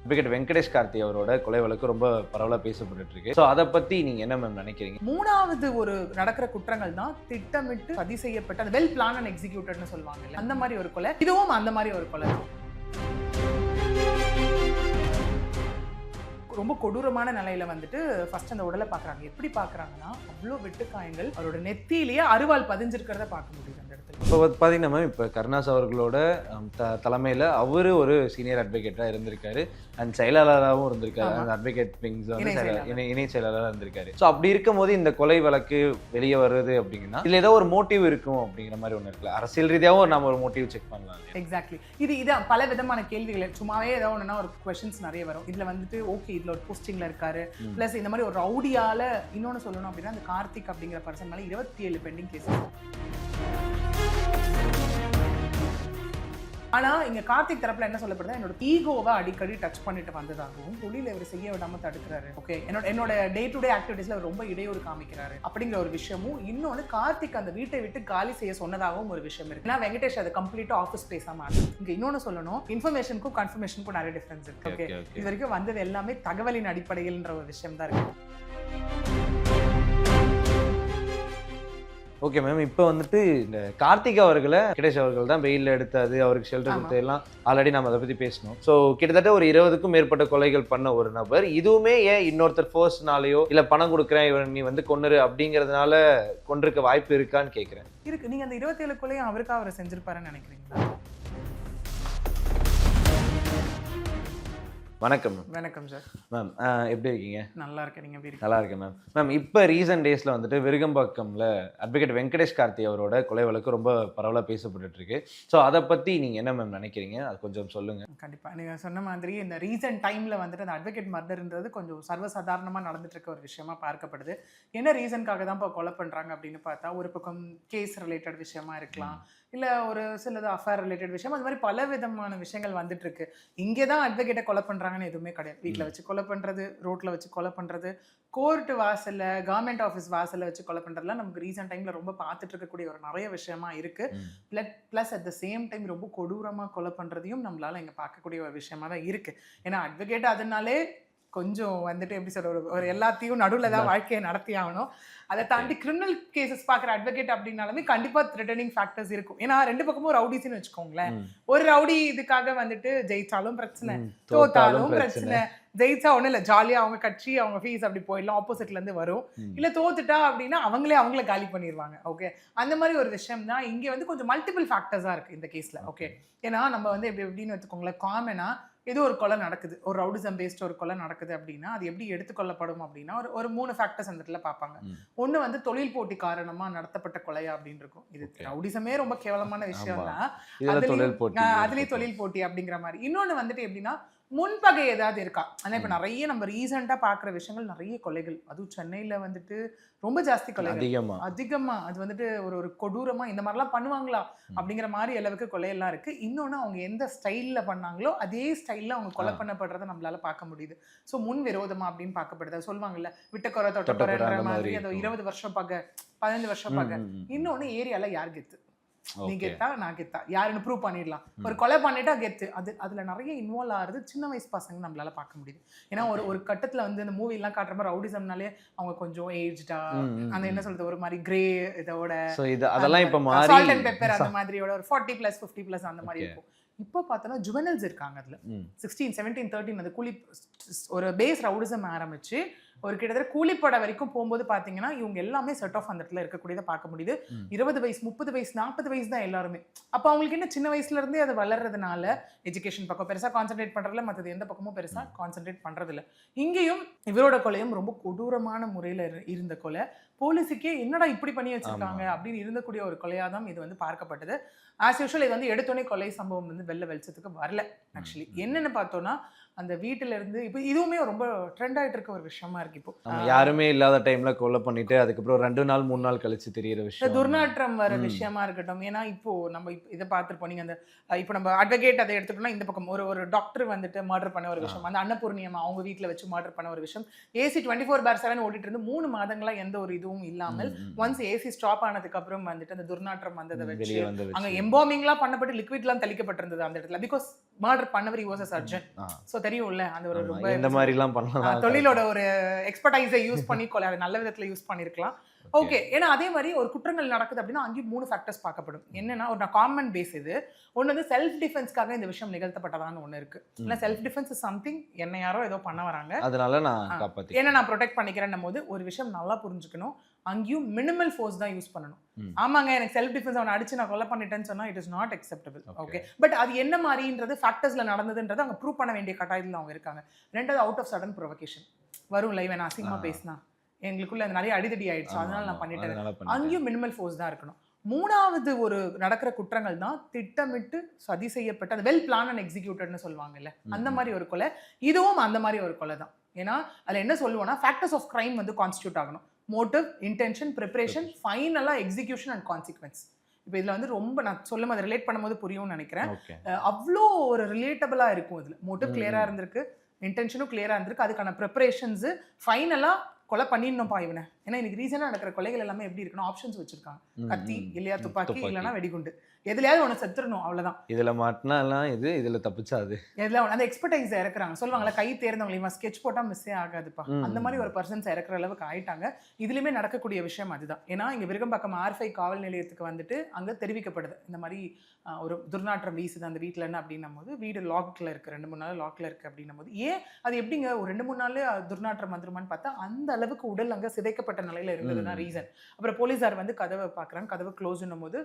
Advocate Venkatesh Karthi அவரோட கொலை வழக்கு ரொம்ப பரவலாக பேசப்பட்டு இருக்கு. ஸோ அதை பத்தி நீங்க என்ன மேம் நினைக்கிறீங்க? மூணாவது ஒரு நடக்கிற குற்றங்கள் தான் திட்டமிட்டு சதி செய்யப்பட்ட அந்த வெல் பிளான் அண்ட் எக்ஸிக்யூட்டட்னு சொல்லுவாங்க. அந்த மாதிரி ஒரு கொலை, இதுவும் அந்த மாதிரி ஒரு கொலை தான். ரொம்ப கொடூரமான நிலையில வந்துட்டு ஃபர்ஸ்ட் அந்த உடலை பாக்குறாங்க. எப்படி பாக்குறாங்கன்னா, அவ்வளோ வெட்டுக்காயங்கள் அவரோட நெத்தியிலேயே அருவாள் பதிஞ்சிருக்கிறத பார்க்க முடியுது அந்த இடத்துல. இப்போ பார்த்தீங்கன்னா மேம், இப்போ கருணாஸ் அவர்களோட தலைமையில் அவரு ஒரு சீனியர் அட்வொகேட்டாக இருந்திருக்காரு அண்ட் செயலாளராகவும் இருந்திருக்காரு. அந்த அட்வொகேட் விங்ஸ் வந்து இணை செயலாளராக இருந்திருக்காரு. ஸோ அப்படி இருக்கும் போது இந்த கொலை வழக்கு வெளியே வருது அப்படிங்கன்னா இதில் ஏதோ ஒரு மோட்டிவ் இருக்கும் அப்படிங்கிற மாதிரி ஒன்று இருக்குல்ல. அரசியல் ரீதியாகவும் நம்ம ஒரு மோட்டிவ் செக் பண்ணலாம். எக்ஸாக்ட்லி. இது பல விதமான கேள்விகள், சும்மாவே ஏதோ ஒன்றுனா ஒரு கொஸ்டின்ஸ் நிறைய வரும். இதுல வந்துட்டு ஓகே, இதுல ஒரு போஸ்டிங்ல இருக்காரு, பிளஸ் இந்த மாதிரி ஒரு ரவுடியால இன்னொன்னு சொல்லணும் அப்படின்னா அந்த கார்த்திக் அப்படிங்கிற பர்சன் மேல 27 பெண்டிங் கேசஸ். ஆனா இங்க கார்த்திக் தரப்புல என்ன சொல்லப்படுது, என்னோட ஈகோவை அடிக்கடி டச் பண்ணிட்டு வந்ததாகவும், தொழில இவர் செய்ய விடாம தடுக்கிறாரு, ஓகே, என்னோட டே டு டே ஆக்டிவிட்டிஸ்ல ரொம்ப இடையூறு காமிக்கிறாரு அப்படிங்கிற ஒரு விஷயமும், இன்னொன்னு கார்த்திக் அந்த வீட்டை விட்டு காலி செய்ய சொன்னதாகவும் ஒரு விஷயம் இருக்கு. ஏன்னா வெங்கடேஷ் அதை கம்ப்ளீட்டா ஆஃபீஸ் பேசாம இங்க இன்னொன்னு சொல்லணும், இன்ஃபர்மேஷனுக்கும் கன்ஃபர்மேஷனுக்கும் நிறைய டிஃபரன்ஸ் இருக்கு. ஓகே, இது வரைக்கும் வந்தது எல்லாமே தகவலின் அடிப்படையில்ன்ற ஒரு விஷயம் தான் இருக்கு. ஓகே மேம், இப்போ வந்துட்டு இந்த கார்த்திக் அவர்களை வெங்கடேஷ் அவர்கள் தான் வெயிலில் எடுத்தது, அவருக்கு ஷெல்டர் கொடுத்தது எல்லாம் ஆல்ரெடி நம்ம அதை பற்றி பேசணும். ஸோ கிட்டத்தட்ட ஒரு 20க்கும் மேற்பட்ட கொலைகள் பண்ண ஒரு நபர், இதுவுமே ஏன் இன்னொருத்தர் ஃபோர்ஸ்னாலேயோ இல்லை பணம் கொடுக்குறேன் இவன் நீ வந்து கொன்னுரு அப்படிங்கிறதுனால கொண்டிருக்க வாய்ப்பு இருக்கான்னு கேட்குறேன். இருக்கு. நீங்க அந்த 27 கொலையும் அவரை செஞ்சிருப்பாருன்னு நினைக்கிறீங்களா? வணக்கம் மேம். வணக்கம் சார். மேம் எப்படி இருக்கீங்க? நல்லா இருக்கேன், நீங்க எப்படி இருக்கீங்க? நல்லா இருக்கேன் மேம். மேம் இப்போ ரீசன்ட் டேஸில் வந்துட்டு விருகம்பாக்கம்ல அட்வொகேட் வெங்கடேஷ் கார்த்தி அவரோட கொலை வழக்கு ரொம்ப பரவலாக பேசப்பட்டு இருக்கு. ஸோ அதை பற்றி நீங்கள் என்ன மேம் நினைக்கிறீங்க, அது கொஞ்சம் சொல்லுங்கள். கண்டிப்பாக நீங்கள் சொன்ன மாதிரி இந்த ரீசன்ட் டைமில் வந்துட்டு அந்த அட்வொகேட் மர்டர்ன்றது கொஞ்சம் சர்வசாதாரணமாக நடந்துட்டு இருக்க ஒரு விஷயமா பார்க்கப்படுது. என்ன ரீசனுக்காக தான் இப்போ கொலை பண்ணுறாங்க அப்படின்னு பார்த்தா, ஒரு பக்கம் கேஸ் ரிலேட்டட் விஷயமா இருக்கலாம், இல்லை ஒரு சிலது அஃபேர் ரிலேட்டட் விஷயம், அது மாதிரி பல விதமான விஷயங்கள் வந்துட்டு இருக்கு. இங்கே தான் அட்வொகேட்டை கொலை பண்ணுறாங்கன்னு எதுவுமே கிடையாது. வீட்டில் வச்சு கொலை பண்ணுறது, ரோட்டில் வச்சு கொலை பண்ணுறது, கோர்ட்டு வாசலில், கவர்மெண்ட் ஆஃபீஸ் வாசலில் வச்சு கொலை பண்ணுறதுலாம் நமக்கு ரீசெண்ட் டைமில் ரொம்ப பார்த்துட்டு இருக்கக்கூடிய ஒரு நிறைய விஷயமா இருக்குது. Plus at the same time ரொம்ப கொடூரமாக கொலை பண்ணுறதையும் நம்மளால் இங்கே பார்க்கக்கூடிய ஒரு விஷயமா தான் இருக்குது. ஏன்னா அட்வொகேட் அதனாலே கொஞ்சம் வந்துட்டு எப்படி சொல்ற ஒரு எல்லாத்தையும் நடுவில் தான் வாழ்க்கையை நடத்தி ஆகணும். அதை தாண்டி கிரிமினல் கேசஸ் பார்க்குற அட்வொகேட் அப்படின்னாலுமே கண்டிப்பாக த்ரெட்டனிங் ஃபேக்டர்ஸ் இருக்கும். ஏன்னா ரெண்டு பக்கமும் ரவுடிஸ்ன்னு வச்சுக்கோங்களேன். ஒரு ரவுடி இதுக்காக வந்துட்டு ஜெயிச்சாலும் பிரச்சனை, தோத்தாலும் பிரச்சனை. ஜெயிச்சா ஒன்றும் இல்லை, ஜாலியாக அவங்க கட்சி அவங்க ஃபீஸ் அப்படி போயிடலாம், ஆப்போசிட்லேருந்து வரும். இல்லை தோத்துட்டா அப்படின்னா அவங்கள காலி பண்ணிடுவாங்க. ஓகே, அந்த மாதிரி ஒரு விஷயம் தான் இங்கே வந்து கொஞ்சம் மல்டிபிள் ஃபேக்டர்ஸாக இருக்குது இந்த கேஸில். ஓகே, ஏன்னா நம்ம வந்து எப்படின்னு வச்சுக்கோங்களேன், காமனாக ஏதோ ஒரு கொலை நடக்குது, ஒரு ரவுடிசம் பேஸ்ட் ஒரு கொலை நடக்குது அப்படின்னா அது எப்படி எடுத்துக்கொள்ளப்படும் அப்படின்னா ஒரு 3 ஃபேக்டர்ஸ் அந்த இடத்துல பார்ப்பாங்க. ஒன்று வந்து தொழில் போட்டி காரணமாக நடத்தப்பட்ட கொலையா அப்படின்னு இருக்கும். இது ரவுடிசமே ரொம்ப கேவலமான விஷயம் தான், அதுலேயே தொழில் போட்டி அப்படிங்கிற மாதிரி. இன்னொன்று வந்துட்டு எப்படின்னா முன்பகை ஏதாவது இருக்கா. ஆனால் இப்போ நிறைய நம்ம ரீசெண்டாக பார்க்குற விஷயங்கள் நிறைய கொலைகள், அதுவும் சென்னையில் வந்துட்டு ரொம்ப ஜாஸ்தி கொலைகள் அதிகமாக. அது வந்துட்டு ஒரு கொடூரமாக இந்த மாதிரிலாம் பண்ணுவாங்களா அப்படிங்கிற மாதிரி அளவுக்கு கொலையெல்லாம் இருக்குது. இன்னொன்று அவங்க எந்த ஸ்டைலில் பண்ணாங்களோ அதே ஸ்டைலில் அவங்க கொலை பண்ணப்படுறதை நம்மளால பார்க்க முடியுது. ஸோ முன் விரோதமாக அப்படின்னு பார்க்கப்படுது. சொல்லுவாங்கல்ல, விட்டக்குறை தொட்டக்குறைன்ற மாதிரி, அது 20 வருஷம் பார்க்க 15 வருஷம் பார்க்க. இன்னொன்று ஏரியாவில் யார் கெத்து, நீ கெத்தா நான் கெத்தா யாருன்னு ப்ரூவ் பண்ணிடலாம். ஒரு கொலை பண்ணிட்டா கெத்து. அதுல நிறைய இன்வால்வ் ஆகுறது சின்ன வயசு பசங்க நம்மளால பார்க்க முடியுது. ஏன்னா ஒரு கட்டத்துல வந்து இந்த மூவி எல்லாம் காட்டுற மாதிரி ரவுடிசம்னாலே அவங்க கொஞ்சம் ஏஜ்டா, அந்த என்ன சொல்றது ஒரு மாதிரி கிரே இதோட அதெல்லாம் இப்ப மாறி சால்ட் அண்ட் பெப்பர் அந்த மாதிரியோட ஒரு 40+, 50+ அந்த மாதிரி இருக்கும். இப்போ பார்த்தோன்னா ஜுவனல்ஸ் இருக்காங்க, அதுல 16, 17, 13 அந்த கூலி ஒரு பேஸ் ரவுடிசம் ஆரம்பிச்சு ஒரு கிட்டத்தட்ட கூலிப்பட வரைக்கும் போகும்போது பார்த்தீங்கன்னா இவங்க எல்லாமே செட் ஆஃப் அந்த இடத்துல இருக்கக்கூடியதை பார்க்க முடியுது. 20 வயசு, 30 வயசு, 40 வயசு தான் எல்லாருமே. அப்போ அவங்களுக்கு என்ன சின்ன வயசுல இருந்தே அது வளர்றதுனால எஜுகேஷன் பக்கம் பெருசாக கான்சென்ட்ரேட் பண்றதில்ல, மற்றது எந்த பக்கமும் பெருசாக கான்சென்ட்ரேட் பண்றதில்ல. இங்கேயும் இவரோட கொலையும் ரொம்ப கொடூரமான முறையில் இருந்த கொலை. போலீஸுக்கே என்னடா இப்படி பண்ணி வச்சிருக்காங்க அப்படின்னு இருந்தக்கூடிய ஒரு கொலையாதான் இது வந்து பார்க்கப்பட்டது. ஆஸ் யூஷுவல் இது வந்து எடுத்தோடனே கொலை சம்பவம் வந்து வெளிச்சத்துக்கு வரல. ஆக்சுவலி என்னன்னு பார்த்தோம்னா அந்த வீட்டில இருந்து இப்போ இதுவுமே ரொம்ப ட்ரெண்ட் ஆகிட்டு இருக்க ஒரு விஷயமா இருக்கு. இருக்கு இப்போ. நம்ம யாருமே இல்லாத டைம்ல கொலை பண்ணிட்டு அதுக்கப்புறம் 2 நாள் 3 நாள் கழிச்சு தெரியற இந்த விஷயம். துர்நாற்றம் வர விஷயமா இருக்கட்டும். ஏன்னா இப்போ நம்ம இதை பார்த்துருப்போம். நீங்க அந்த இப்போ நம்ம அட்வொகேட் அதை எடுத்துட்டோம்னா இந்த பக்கம் ஒரு டாக்டர் வந்துட்டு மர்டர் பண்ண ஒரு விஷயம், அந்த அன்னபூர்ணியம்மா அவங்க வீட்டில் வச்சு மர்டர் பண்ண ஒரு விஷயம், ஏசி 24/7 ஓடிட்டு இருந்து 3 மாதங்களா எந்த ஒரு இதுவும் இல்லாமல் ஒன்ஸ் ஏசி ஸ்டாப் ஆனதுக்கு அப்புறம் வந்துட்டு அந்த துர்நாற்றம் வந்ததை வச்சு வெளியே வந்து அங்க எம்பாமிங்லாம் பண்ணப்பட்டு லிக்விட்லாம் தெளிக்கப்பட்டிருந்தது அந்த இடத்துல. பிகாஸ் மர்டர் பண்ணவர் வாஸ் அ சர்ஜன். சோ தெரியும்ல அந்த ஒரு ரொம்ப இந்த மாதிரி எல்லாம் பண்ணலாம். தொழிலோட ஒரு எக்ஸ்பர்டைஸை யூஸ் பண்ணி கொலை நல்ல விதத்துல யூஸ் பண்ணிருக்கலாம். ஓகே. ஏன்னா அதே மாதிரி ஒரு குற்றங்கள் நடக்குது அப்படின்னா அங்கேயும் 3 ஃபேக்டர்ஸ் பார்க்கப்படும். என்னன்னா ஒரு காமன் பேஸ் இது. ஒன்று வந்து செல்ஃப் டிஃபென்ஸ்க்காக இந்த விஷயம் நிகழ்த்தப்பட்டதான்னு ஒன்று இருக்கு. இல்லை செல்ஃப் டிஃபென்ஸ் இஸ் சம்திங், என்ன யாரோ ஏதோ பண்ண வராங்க, அதனால நான் காப்பாத்தி ஏன்னா நான் ப்ரொடெக்ட் பண்ணிக்கிறேன்னும் போது ஒரு விஷயம் நல்லா புரிஞ்சுக்கணும். அங்கேயும் மினிமல் ஃபோர்ஸ் தான் யூஸ் பண்ணணும். ஆமாங்க எனக்கு செல்ஃப் டிஃபென்ஸ் அவனை அடிச்சு நான் கொலை பண்ணிட்டேன்னு சொன்னா it is not acceptable. Okay. But அது என்ன மாதிரின்றது ஃபேக்டர்ஸ்ல நடந்ததுன்றது அவங்க ப்ரூவ் பண்ண வேண்டிய கட்டாயத்தில் அவங்க இருக்காங்க. ரெண்டாவது அவுட் ஆஃப் சடன் ப்ரொவகேஷன் வரும். லைவ் நான் அசிங்கமா பேசினா எங்களுக்குள்ள நிறைய அடிதடி ஆயிடுச்சு, அதனால நான் பண்ணிட்டேன். அங்கேயும் மினிமல் ஃபோர்ஸ் தான் இருக்கணும். மூணாவது ஒரு நடக்கிற குற்றங்கள் தான் திட்டமிட்டு சதி செய்யப்பட்ட அந்த வெல் பிளான் அண்ட் எக்ஸிக்யூட்டட்னு சொல்லுவாங்கல்ல, அந்த மாதிரி ஒரு கொலை. இதுவும் அந்த மாதிரி ஒரு கொலை தான். ஏன்னா அதில் என்ன சொல்லுவோம்னா ஃபேக்டர்ஸ் ஆஃப் கிரைம் வந்து கான்ஸ்டியூட் ஆகணும். மோட்டிவ், இன்டென்ஷன், ப்ரிப்பரேஷன், ஃபைனலாக எக்ஸிக்யூஷன் அண்ட் கான்சிக்வன்ஸ். இப்போ இதில் வந்து ரொம்ப நான் சொல்லும் அதை ரிலேட் பண்ணும்போது புரியும்னு நினைக்கிறேன். அவ்வளோ ஒரு ரிலேட்டபிளாக இருக்கும். இதில் மோட்டிவ் கிளியராக இருந்திருக்கு, இன்டென்ஷனும் கிளியராக இருந்திருக்கு, அதுக்கான ப்ரிப்பரேஷன்ஸு ஃபைனலாக கொலை பண்ணிடணும்ப்பா இவனை. ஏன்னா இன்னைக்கு ரீசனாக நடக்கிற கொலைகள் எல்லாமே எப்படி இருக்குன்னா ஆப்ஷன்ஸ் வச்சிருக்காங்க. கத்தி இல்லையா துப்பாக்கி இல்லைன்னா வெடிகுண்டு, எதுலையாவது ஒன்று செத்துடணும், அவ்வளோதான். இதில் மாட்டினாலாம் இது, இதில் தப்பிச்சா அது. எதில் அந்த எக்ஸ்பர்டைஸ் இறக்குறாங்க. சொல்லுவாங்களா கை தேர்ந்தவங்க இவன் ஸ்கெட்ச் போட்டால் மிஸ்ஸே ஆகாதுப்பா, அந்த மாதிரி ஒரு பர்சன்ஸ் இறக்குற அளவுக்கு ஆயிட்டாங்க. இதுலையுமே நடக்கக்கூடிய விஷயம் அதுதான். ஏன்னா இங்கே விருகம்பாக்கம் R5 காவல் நிலையத்துக்கு வந்துட்டு அங்கே தெரிவிக்கப்படுது இந்த மாதிரி ஒரு துர்நாற்றம் வீசுது அந்த வீட்டில் அப்படின்னும் போது, வீடு லாக்கில் இருக்குது, 2-3 நாள் லாக்கில் இருக்குது அப்படின்னும் போது, ஏன் அது எப்படிங்க ஒரு 2-3 நாள் துர்நாற்றம் வந்துருமான்னு பார்த்தா அந்த அளவுக்கு உடல் அங்கே சிதைக்கப்பட்ட நிலையில் இருந்தது தான் ரீசன். அப்புறம் போலீஸார் வந்து கதவை பார்க்குறாங்க, கதவை க்ளோஸ்ன்னும் போது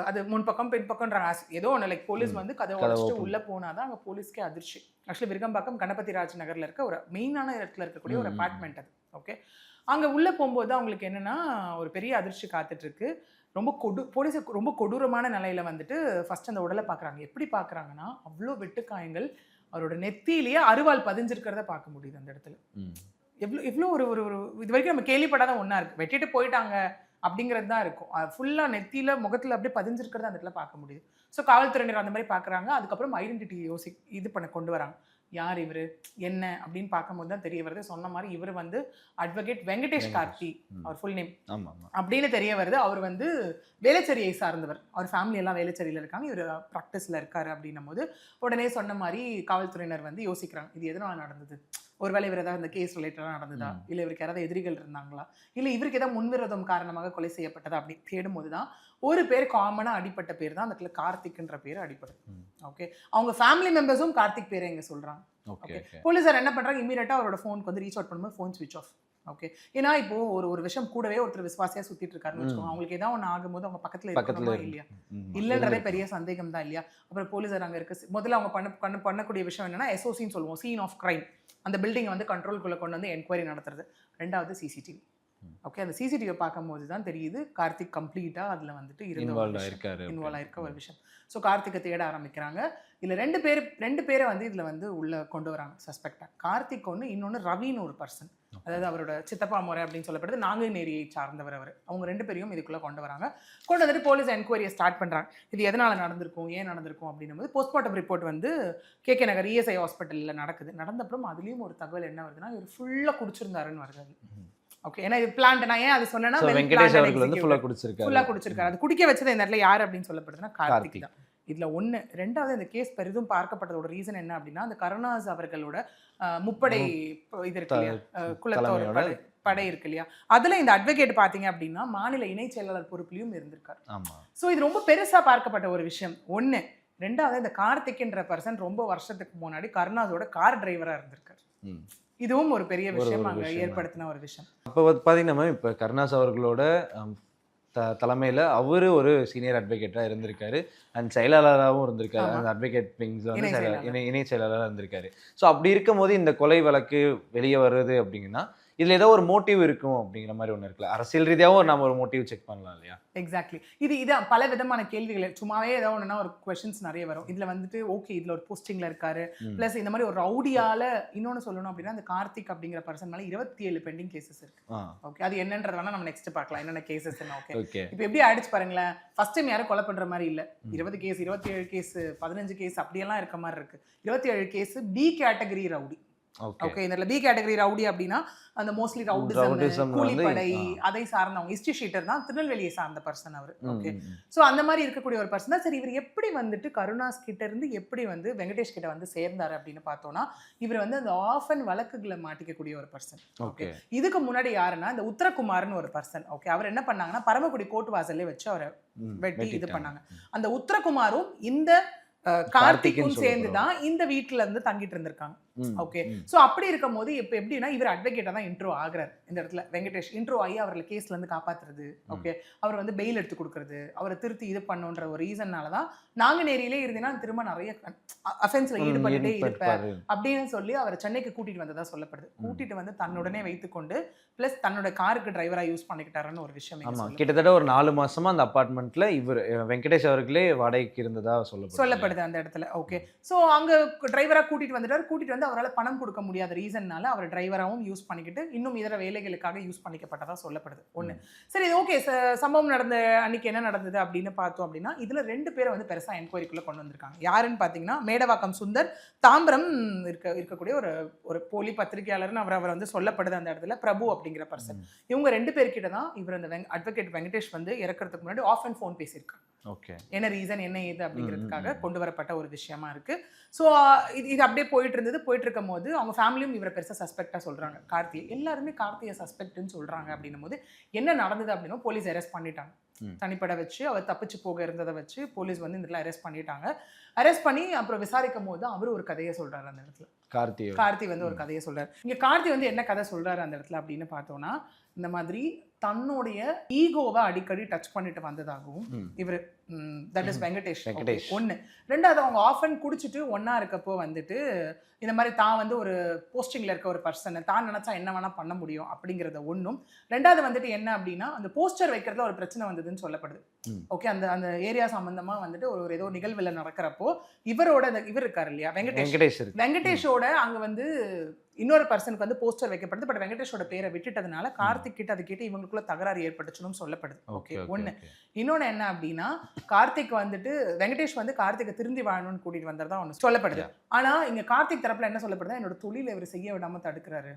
அது முன்பக்கம் பின்பக்கம்ன்றாங்க. ஏதோ ஒன்று லைக் போலீஸ் வந்து கதவை உடைச்சிட்டு உள்ளே போனாதான் அங்கே போலீஸ்க்கே அதிர்ச்சி. ஆக்சுவலி விருகம்பாக்கம் கணபதி ராஜ் நகரில் இருக்க ஒரு மெயினான இடத்துல இருக்கக்கூடிய ஒரு அபார்ட்மெண்ட் அது. ஓகே. அங்கே உள்ளே போகும்போது அவங்களுக்கு என்னென்னா ஒரு பெரிய அதிர்ச்சி காத்துட்ருக்கு. ரொம்ப போலீஸ் ரொம்ப கொடூரமான நிலையில வந்துட்டு ஃபர்ஸ்ட் அந்த உடலை பார்க்குறாங்க. எப்படி பார்க்குறாங்கன்னா அவ்வளோ வெட்டுக்காயங்கள், அவரோட நெத்தியிலேயே அருவாள் பதிஞ்சிருக்கிறத பார்க்க முடியுது அந்த இடத்துல. எவ்வளோ ஒரு ஒரு இது வரைக்கும் நம்ம கேள்விப்படாத ஒன்றா இருக்குது. வெட்டிட்டு போயிட்டாங்க அப்படிங்கிறது தான் இருக்கும். ஃபுல்லாக நெத்தியில் முகத்தில் அப்படியே பதிஞ்சிருக்கிறத அந்த இடத்துல பார்க்க முடியுது. ஸோ காவல்துறையினர் அந்த மாதிரி பார்க்குறாங்க. அதுக்கப்புறம் ஐடென்டிட்டி இது பண்ண கொண்டு வராங்க. யார் இவர் என்ன அப்படின்னு பார்க்கும்போது தான் தெரிய வருது. சொன்ன மாதிரி இவர் வந்து அட்வொகேட் வெங்கடேஷ் கார்த்தி, அவர் ஃபுல் நேம் அப்படின்னு தெரிய வருது. அவர் வந்து வேளச்சேரியை சார்ந்தவர், அவர் ஃபேமிலி எல்லாம் வேளச்சேரியில் இருக்காங்க, இவர் ப்ராக்டிஸில் இருக்காரு அப்படின்னும் போது உடனே சொன்ன மாதிரி காவல்துறையினர் வந்து யோசிக்கிறாங்க, இது எதனால் நடந்தது? ஒருவேளை இவர் ஏதாவது இந்த கேஸ் ரிலேட்டடாக நடந்ததா, இல்லை இவருக்கு யாராவது எதிரிகள் இருந்தாங்களா, இல்லை இவருக்கு ஏதாவது முன்விரோதம் காரணமாக கொலை செய்யப்பட்டதா அப்படி தேடும்போது தான் ஒரு பேர் காமனாக அடிப்பட்ட பேர் தான் அந்த கார்த்திக்ன்ற பேர் அடிப்படுது. ஓகே. அவங்க ஃபேமிலி மெம்பர்ஸும் கார்த்திக் பேரை இங்கே சொல்கிறாங்க. ஓகே. போலீஸார் என்ன பண்ணுறாங்க, இமீடியட்டாக அவரோட ஃபோனுக்கு வந்து ரீச் அவுட் பண்ணும்போது ஃபோன் ஸ்விட்ச் ஆஃப். ஓகே. ஏன்னா இப்போ ஒரு விஷயம் கூடவே ஒருத்தர் விசுவாசியாக சுற்றிட்டு இருக்காருன்னு வச்சுக்கோங்க, அவங்களுக்கு ஏதாவது ஒன்று ஆகும்போது அவங்க பக்கத்தில் இருக்கணுமா இல்லையா, இல்லைன்றதே பெரிய சந்தேகம் தான் இல்லையா. அப்புறம் போலீஸார் அங்கே இருக்க முதல்ல அவங்க பண்ணக்கூடிய விஷயம் என்னன்னா SOCன்னு சொல்லுவோம், சீன் ஆஃப் கிரைம். அந்த பில்டிங்கை வந்து கண்ட்ரோல்குள்ளே கொண்டு வந்து என்கொயரி நடத்துறது. ரெண்டாவது CCTV. ஓகே. அந்த CCTVயை பார்க்கும்போது தான் தெரியுது கார்த்திக் கம்ப்ளீட்டாக அதில் வந்துட்டு இன்வால்வ் ஆயிருக்க ஒரு விஷயம். ஸோ கார்த்திகை தேட ஆரம்பிக்கிறாங்க. இதில் ரெண்டு பேரை வந்து இதில் வந்து உள்ளே கொண்டு வராங்க சஸ்பெக்டாக. கார்த்திக் ஒன்று, இன்னொன்று ரவின்னு ஒரு பர்சன், அதாவது அவரோட சித்தப்பா முறை அப்படின்னு சொல்லப்படுது, நாங்குநேரியை சார்ந்தவர் அவர். அவங்க 2 பேரையும் இதுக்குள்ளே கொண்டு வராங்க. கொண்டு வந்துட்டு போலீஸ் என்கொயரியை ஸ்டார்ட் பண்ணுறாங்க. இது எதனால் நடந்திருக்கும், ஏன் நடந்திருக்கும் அப்படின்னும் போது போஸ்ட்மார்ட்டம் ரிப்போர்ட் வந்து KK நகர் ESI ஹாஸ்பிட்டலில் நடக்குது. நடந்தப்புறம் அதுலேயும் ஒரு தகவல் என்ன வருதுன்னா, இவர் ஃபுல்லாக குடிச்சிருந்தாருன்னு வருது. ஓகே. ஏன்னா இது பிளான்ட், நான் ஏன் அது சொன்னேன்னா வெங்கடேஷ் அவர்கள் வந்து ஃபுல்லா குடிச்சிருக்காரு. அது குடிக்க வச்சது இந்த இடத்துல யார் அப்படின்னு சொல்லப்படுதுன்னா கார்த்திக் தான். இதுல ஒண்ணு. ரெண்டாவது இந்த கேஸ் பெரிதும் பார்க்கப்பட்டதோட ரீசன் என்ன அப்படின்னா, அந்த கருணாஸ் அவர்களோட முப்படை இது இருக்கு இல்லையா, குலத்தோட படை இருக்கு இல்லையா, அதுல இந்த அட்வொகேட் பாத்தீங்க அப்படின்னா மாநில இணை செயலாளர் பொறுப்புலையும் இருந்திருக்காரு. சோ இது ரொம்ப பெருசா பார்க்கப்பட்ட ஒரு விஷயம் ஒண்ணு. ரெண்டாவது இந்த கார்த்திக்ன்ற பர்சன் ரொம்ப வருஷத்துக்கு முன்னாடி கருணாஸோட கார் டிரைவரா இருந்திருக்காரு. இதுவும் ஒரு பெரிய விஷயம் அங்கே ஏற்படுத்தின ஒரு விஷயம். அப்போ பார்த்தீங்கன்னா இப்போ கருணாஸ் அவர்களோட தலைமையில் அவர் ஒரு சீனியர் அட்வொகேட்டாக இருந்திருக்காரு, அண்ட் செயலாளராகவும் இருந்திருக்காரு. அந்த அட்வொகேட் விங்ஸ் வந்து இணை செயலாளராக இருந்திருக்காரு. ஸோ அப்படி இருக்கும் போது இந்த கொலை வழக்கு வெளியே வருது அப்படிங்கன்னா இதுல ஏதோ ஒரு மோட்டிவ் இருக்கும் அப்படிங்கிற மாதிரி ஒண்ணு இருக்குல்ல, அரசியல் ரீதியாவும் நம்ம ஒரு மோட்டிவ் செக் பண்ணலாம் இல்லையா? எக்ஸாக்ட்லி. இது பல விதமான கேள்விகள். சும்மாவே ஏதோ ஒண்ணுன்னா ஒரு கொஸ்டின்ஸ் நிறைய வரும். இதுல வந்துட்டு ஓகே இதுல ஒரு போஸ்டிங்ல இருக்காரு. பிளஸ் இந்த மாதிரி ஒரு ரவுடியால இன்னொன்னு சொல்லணும் அப்படின்னா அந்த கார்த்திக் அப்படிங்கிற பர்சன் மேல 27 பெண்டிங் கேசஸ் இருக்கு. ஓகே, அது என்னன்றது வேணா நம்ம நெக்ஸ்ட் பார்க்கலாம் என்னென்ன கேசஸ். ஓகே, இப்போ எப்படி ஆயிடுச்சு பாருங்களேன். ஃபர்ஸ்ட் டைம் யாரும் கொலை பண்ற மாதிரி இல்ல. 20 கேஸ், 27 கேஸ், 15 கேஸ் அப்படியெல்லாம் இருக்க மாதிரி இருக்கு. 27 case B category rowdy. Okay, இந்த பி கேட்டகரி ரவுடி அப்படின்னா அந்த மோஸ்ட்லி ரவுடிசம், கூலிப்படை அதை சார்ந்தவங்க, ஹிஸ்டரி ஷீட்டர் தான், திருநெல்வேலியை சார்ந்த பர்சன் அவர். ஓகே, ஸோ அந்த மாதிரி இருக்கக்கூடிய ஒரு பர்சன் தான். சரி, இவர் எப்படி வந்துட்டு கருணாஸ் கிட்ட இருந்து எப்படி வந்து வெங்கடேஷ் கிட்ட வந்து சேர்ந்தாரு அப்படின்னு பார்த்தோம்னா, இவர் வந்து அந்த ஆஃபன் வழக்குகளை மாட்டிக்கக்கூடிய ஒரு பர்சன். ஓகே, இதுக்கு முன்னாடி யாருன்னா இந்த உத்தரகுமார்னு ஒரு பர்சன். ஓகே, அவர் என்ன பண்ணாங்கன்னா பரமக்குடி கோர்ட் வாசல்லே வச்சு அவரை வெட்டி இது பண்ணாங்க. அந்த உத்தரகுமாரும் இந்த கார்த்திக்கும் சேர்ந்துதான் இந்த வீட்டுல இருந்து தங்கிட்டு இருந்திருக்காங்க. ஓகே, சோ அப்படி இருக்கும் போது இப்ப எப்படின்னா இவர் அட்வொகேட்டா தான் இன்ட்ரோ ஆகுறாரு இந்த இடத்துல. வெங்கடேஷ் இன்ட்ரோ ஆகி அவர்களை கேஸ்ல இருந்து காப்பாத்துறது, ஓகே, அவர் வந்து பெயில் எடுத்து கொடுக்கறது, அவரை திருத்தி இது பண்ணுன்ற ஒரு ரீசன்னாலதான் நாங்குநேரியிலே இருந்தீங்கன்னா திரும்ப நிறைய அஃபென்ஸ்ல ஈடுபட்டுட்டே இருப்பார் அப்படின்னு சொல்லி அவரை சென்னைக்கு கூட்டிட்டு வந்ததா சொல்லப்படுது. கூட்டிட்டு வந்து தன்னுடனே வைத்துக்கொண்டு பிளஸ் தன்னோட காருக்கு டிரைவரா யூஸ் பண்ணிக்கிட்டாருன்னு ஒரு விஷயம். கிட்டத்தட்ட ஒரு 4 மாசமா அந்த அபார்ட்மெண்ட்ல இவர் வெங்கடேஷ் அவர்களே வாடகைக்கு இருந்ததா சொல்லப்படுது அந்த இடத்துல. ஓகே, சோ அங்க டிரைவரா கூட்டிட்டு வந்துட்டாரு. கூட்டிட்டு வந்து அவரால் பணம் கொடுக்க முடியாத ரீசன்னால அவர் டிரைவராகவும் யூஸ் பண்ணிக்கிட்டு இன்னும் இதர வேலைகளுக்காக யூஸ் பண்ணிக்கப்பட்டதா சொல்லப்படுது. ஒண்ணு. சரி, ஓகே, சம்பவம் நடந்த அன்னைக்கு என்ன நடந்தது அப்படின்னு பார்த்தோம் அப்படின்னா இதுல 2 பேரை வந்து பெருசா என்கொயரிக்குள்ள கொண்டு வந்திருக்காங்க. யாருன்னு பாத்தீங்கன்னா மேடவாக்கம் சுந்தர், தாம்பரம் இருக்கக்கூடிய ஒரு போலி பத்திரிகையாளர்னு அவர் வந்து சொல்லப்படுது அந்த இடத்துல, பிரபு அப்படிங்கிற பர்சன். இவங்க 2 பேர்கிட்ட தான் இவர் அந்த அட்வொகேட் வெங்கடேஷ் வந்து இறக்கிறதுக்கு முன்னாடி ஆஃப் அண்ட் ஃபோன் பேசியிருக்காங்க. ஓகே, என்ன ரீசன் என்ன ஏது அப்படிங்கிறதுக்காக கொண்டு வரப்பட்ட ஒரு விஷயமா இருக்கு. ஸோ இது அப்படியே போயிட்டு இருந்தது. போயிட்டு இருக்கும் போது அவங்க ஃபேமிலியும் இவரை பெருசாக சஸ்பெக்டாக சொல்றாங்க. கார்த்தியை எல்லாருமே கார்த்தியை சஸ்பெக்ட்னு சொல்றாங்க. அப்படின்னும் போது என்ன நடந்தது அப்படின்னா போலீஸ் அரெஸ்ட் பண்ணிட்டாங்க. தனிப்பட வச்சு அவர் தப்பிச்சு போக இருந்ததை வச்சு போலீஸ் வந்து இந்த இடத்துல அரெஸ்ட் பண்ணிட்டாங்க. அரெஸ்ட் பண்ணி அப்புறம் விசாரிக்கும் போது அவர் ஒரு கதையை சொல்றாரு அந்த இடத்துல. கார்த்தி வந்து ஒரு கதையை சொல்றாரு. இங்க கார்த்தி வந்து என்ன கதை சொல்றாரு அந்த இடத்துல அப்படின்னு பார்த்தோம்னா, இந்த மாதிரி தன்னுடைய ஈகோவை அடிக்கடி டச் பண்ணிட்டு வந்ததாகவும் இவர் தட் இஸ் வெங்கடேஷ். ஒன்று. ரெண்டாவது அவங்க ஆஃபன் குடிச்சிட்டு ஒன்னா இருக்கப்போ வந்துட்டு இந்த மாதிரி தான் வந்து ஒரு போஸ்டிங்ல இருக்க ஒரு பர்சனை தான் நினைச்சா என்ன வேணா பண்ண முடியும் அப்படிங்கிறத ஒன்றும். ரெண்டாவது வந்துட்டு என்ன அப்படின்னா அந்த போஸ்டர் வைக்கிறதுல ஒரு பிரச்சனை வந்ததுன்னு சொல்லப்படுது. ஓகே, அந்த ஏரியா சம்பந்தமா வந்துட்டு ஒரு ஏதோ நிகழ்வுல நடக்கிறப்போ இவர் இருக்காரு இல்லையா வெங்கடேஷோட அங்க வந்து இன்னொரு பர்சனுக்கு வந்து போஸ்டர் வைக்கப்படுது. பட் வெங்கடேஷோட பேரை விட்டுட்டதுனால கார்த்திக் கிட்ட அது கேட்டு இவங்களுக்குள்ள தகராறு ஏற்பட்டுச்சுன்னு சொல்லப்படுது. ஓகே, ஒண்ணு. இன்னொன்னு என்ன அப்படின்னா கார்த்திக் வந்துட்டு வெங்கடேஷ் வந்து கார்த்திகை திருந்தி வாழணும்னு கூட்டிட்டு வந்ததா ஒண்ணு சொல்லப்படுது. ஆனா இங்க கார்த்திக் தரப்புல என்ன சொல்லப்படுது, என்னோட தொழில இவர் செய்ய விடாம தடுக்கிறாரு.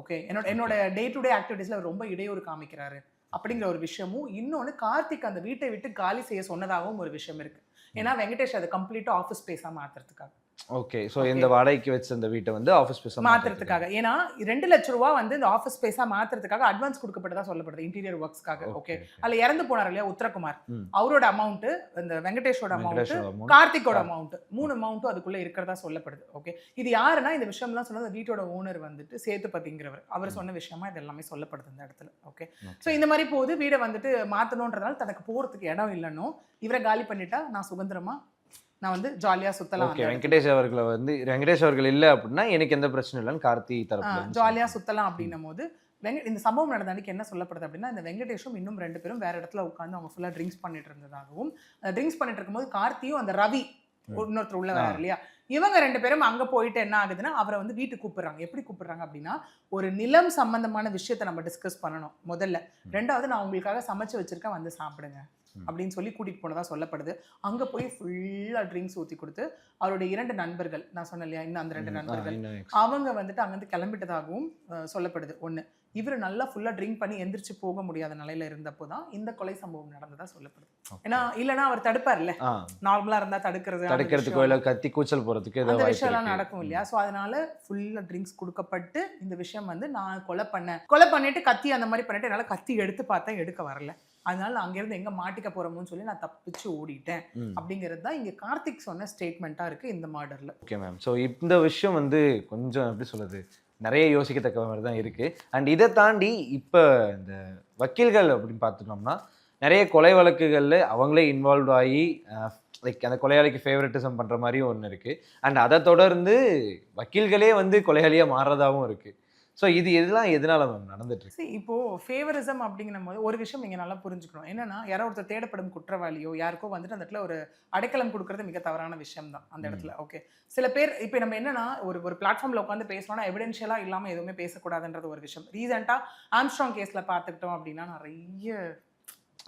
ஓகே, என்னோட டே டு டே ஆக்டிவிட்டிஸ்ல ரொம்ப இடையூறு காமிக்கிறாரு அப்படிங்கிற ஒரு விஷயமும். இன்னொன்னு கார்த்திக் அந்த வீட்டை விட்டு காலி செய்ய சொன்னதாகவும் ஒரு விஷயம் இருக்கு. ஏன்னா வெங்கடேஷ் அதை கம்ப்ளீட்டா ஆஃபீஸ் ஸ்பேஸா மாத்துறதுக்காக. ஓகே, சோ இந்த வாடகைக்கு வச்ச அந்த வீட்டை வந்து ஆஃபீஸ் ஸ்பேஸா மாத்துறதுக்காக. ஏன்னா 2 லட்சம் ரூபாய் வந்து இந்த ஆஃபீஸ் ஸ்பேஸா மாத்துறதுக்காக அட்வான்ஸ் கொடுக்கப்பட்டதா சொல்லப்படுது இன்டீரியர் ஒர்க்ஸ்க்காக. ஓகே, அதுல இறந்து போனார் இல்லையா உத்தரகுமார், அவரோட அமௌண்ட், இந்த வெங்கடேஷோட அமௌண்ட், கார்த்திகோட அமௌண்ட், 3 அமௌண்ட்டும் அதுக்குள்ள இருக்கிறதா சொல்லப்படுது. ஓகே, இது யாருன்னா இந்த விஷயம்லாம் சொன்னது வீட்டோட ஓனர் வந்துட்டு சேதுபதிங்கிறவர். அவர் சொன்ன விஷயமா இது எல்லாமே சொல்லப்படுது இந்த இடத்துல. ஓகே, சோ இந்த மாதிரி போது வீடை வந்துட்டு மாத்தணும்ன்றதால தனக்கு போறதுக்கு இடம் இல்லைன்னு இவரை காலி பண்ணிட்டா நான் சுதந்திரமா நான் வந்து ஜாலியா சுத்தலாம். வெங்கடேஷ் அவர்கள் இல்ல அப்படின்னா எனக்கு எந்த பிரச்சனை இல்லைன்னு கார்த்தி தரப்புல ஜாலியா சுத்தலாம் அப்படின்னும் போது இந்த சம்பவம் நடந்த அன்னைக்கு என்ன சொல்லப்படுது அப்படின்னா இந்த வெங்கடேஷும் இன்னும் 2 பேரும் வேற இடத்துல உட்காந்து அவங்க ஃபுல்லா ட்ரிங்க்ஸ் பண்ணிட்டு இருந்ததாகவும், ட்ரிங்க்ஸ் பண்ணிட்டு இருக்கும்போது கார்த்தியும் அந்த ரவி இன்னொருத்தர் உள்ள வேற இல்லையா, இவங்க 2 பேரும் அங்க போயிட்டு என்ன ஆகுதுன்னா அவரை வந்து வீட்டுக்கு கூப்பிடுறாங்க. எப்படி கூப்பிடுறாங்க அப்படின்னா ஒரு நிலம் சம்பந்தமான விஷயத்த நம்ம டிஸ்கஸ் பண்ணணும் முதல்ல. ரெண்டாவது நான் உங்களுக்காக சமைச்சு வச்சிருக்கேன் வந்து சாப்பிடுங்க அப்படின்னு சொல்லி கூட்டிட்டு போனதா சொல்லப்படுது. அங்க போய் ஃபுல்லா ட்ரிங்க்ஸ் ஊத்தி கொடுத்து அவருடைய 2 நண்பர்கள், நான் சொன்னேன் இல்லையா இன்னும் அந்த 2 நண்பர்கள், அவங்க வந்துட்டு அங்கிருந்து கிளம்பிட்டதாகவும் சொல்லப்படுது. ஒண்ணு. இவர் நல்லா ஃபுல்லா ட்ரிங்க் பண்ணி எந்திரிச்சு போக முடியாத நிலையில இருந்தப்போதான் இந்த கொலை சம்பவம் நடந்ததா சொல்லப்படுது. ஏன்னா இல்லைன்னா அவர் தடுப்பார்ல, நார்மலா இருந்தா தடுக்கிறதுக்கு கத்தி கூச்சல் போறதுக்கு அந்த விஷயம் எல்லாம் நடக்கும் இல்லையா. சோ அதனால ஃபுல்லா ட்ரிங்க்ஸ் கொடுக்கப்பட்டு இந்த விஷயம் வந்து நான் கொலை பண்ணிட்டு கத்தி அந்த மாதிரி பண்ணிட்டு என்னால கத்தி எடுத்து பார்த்தா எடுக்க வரல, அதனால அங்கிருந்து எங்க மாட்டிக்க போறோம்னு சொல்லி நான் தப்பிச்சு ஓடிட்டேன் அப்படிங்கிறது தான் இங்க கார்த்திக் சொன்ன ஸ்டேட்மெண்ட்டா இருக்கு இந்த மர்டர்ல. ஓகே மேம், ஸோ இந்த விஷயம் வந்து கொஞ்சம் எப்படி சொல்றது நிறைய யோசிக்கத்தக்க மாதிரி தான் இருக்கு. அண்ட் இதை தாண்டி இப்போ இந்த வக்கீல்கள் அப்படின்னு பார்த்துட்டோம்னா நிறைய கொலை வழக்குகளில் அவங்களே இன்வால்வ் ஆகி லைக் அந்த கொலையாளிக்கு ஃபேவரட்டிசம் பண்ணுற மாதிரியும் ஒன்று இருக்குது. அண்ட் அதை தொடர்ந்து வக்கீல்களே வந்து கொலையாளியாக மாறுறதாகவும் இருக்குது. ஸோ இது எதெல்லாம் எதனால மேம் நடந்துட்டு இருக்கு? See, இப்போ ஃபேவரிசம் அப்படிங்கும் போது ஒரு விஷயம் நீங்க நல்லா புரிஞ்சுக்கணும். என்னன்னா, யாரோ ஒருத்தர் தேடப்படும் குற்றவாளியோ யாருக்கோ வந்துட்டு அந்த இடத்துல ஒரு அடைக்கலம் கொடுக்கறது மிக தவறான விஷயம் தான் அந்த இடத்துல. ஓகே, சில பேர் இப்போ நம்ம என்னன்னா ஒரு பிளாட்ஃபார்ம்ல உட்காந்து பேசணும்னா எவிடென்ஷியலா இல்லாம எதுவுமே பேசக்கூடாதுன்றது ஒரு விஷயம். ரீசெண்டா ஆம்ஸ்ட்ராங் கேஸ்ல பார்த்துக்கிட்டோம் அப்படின்னா நிறைய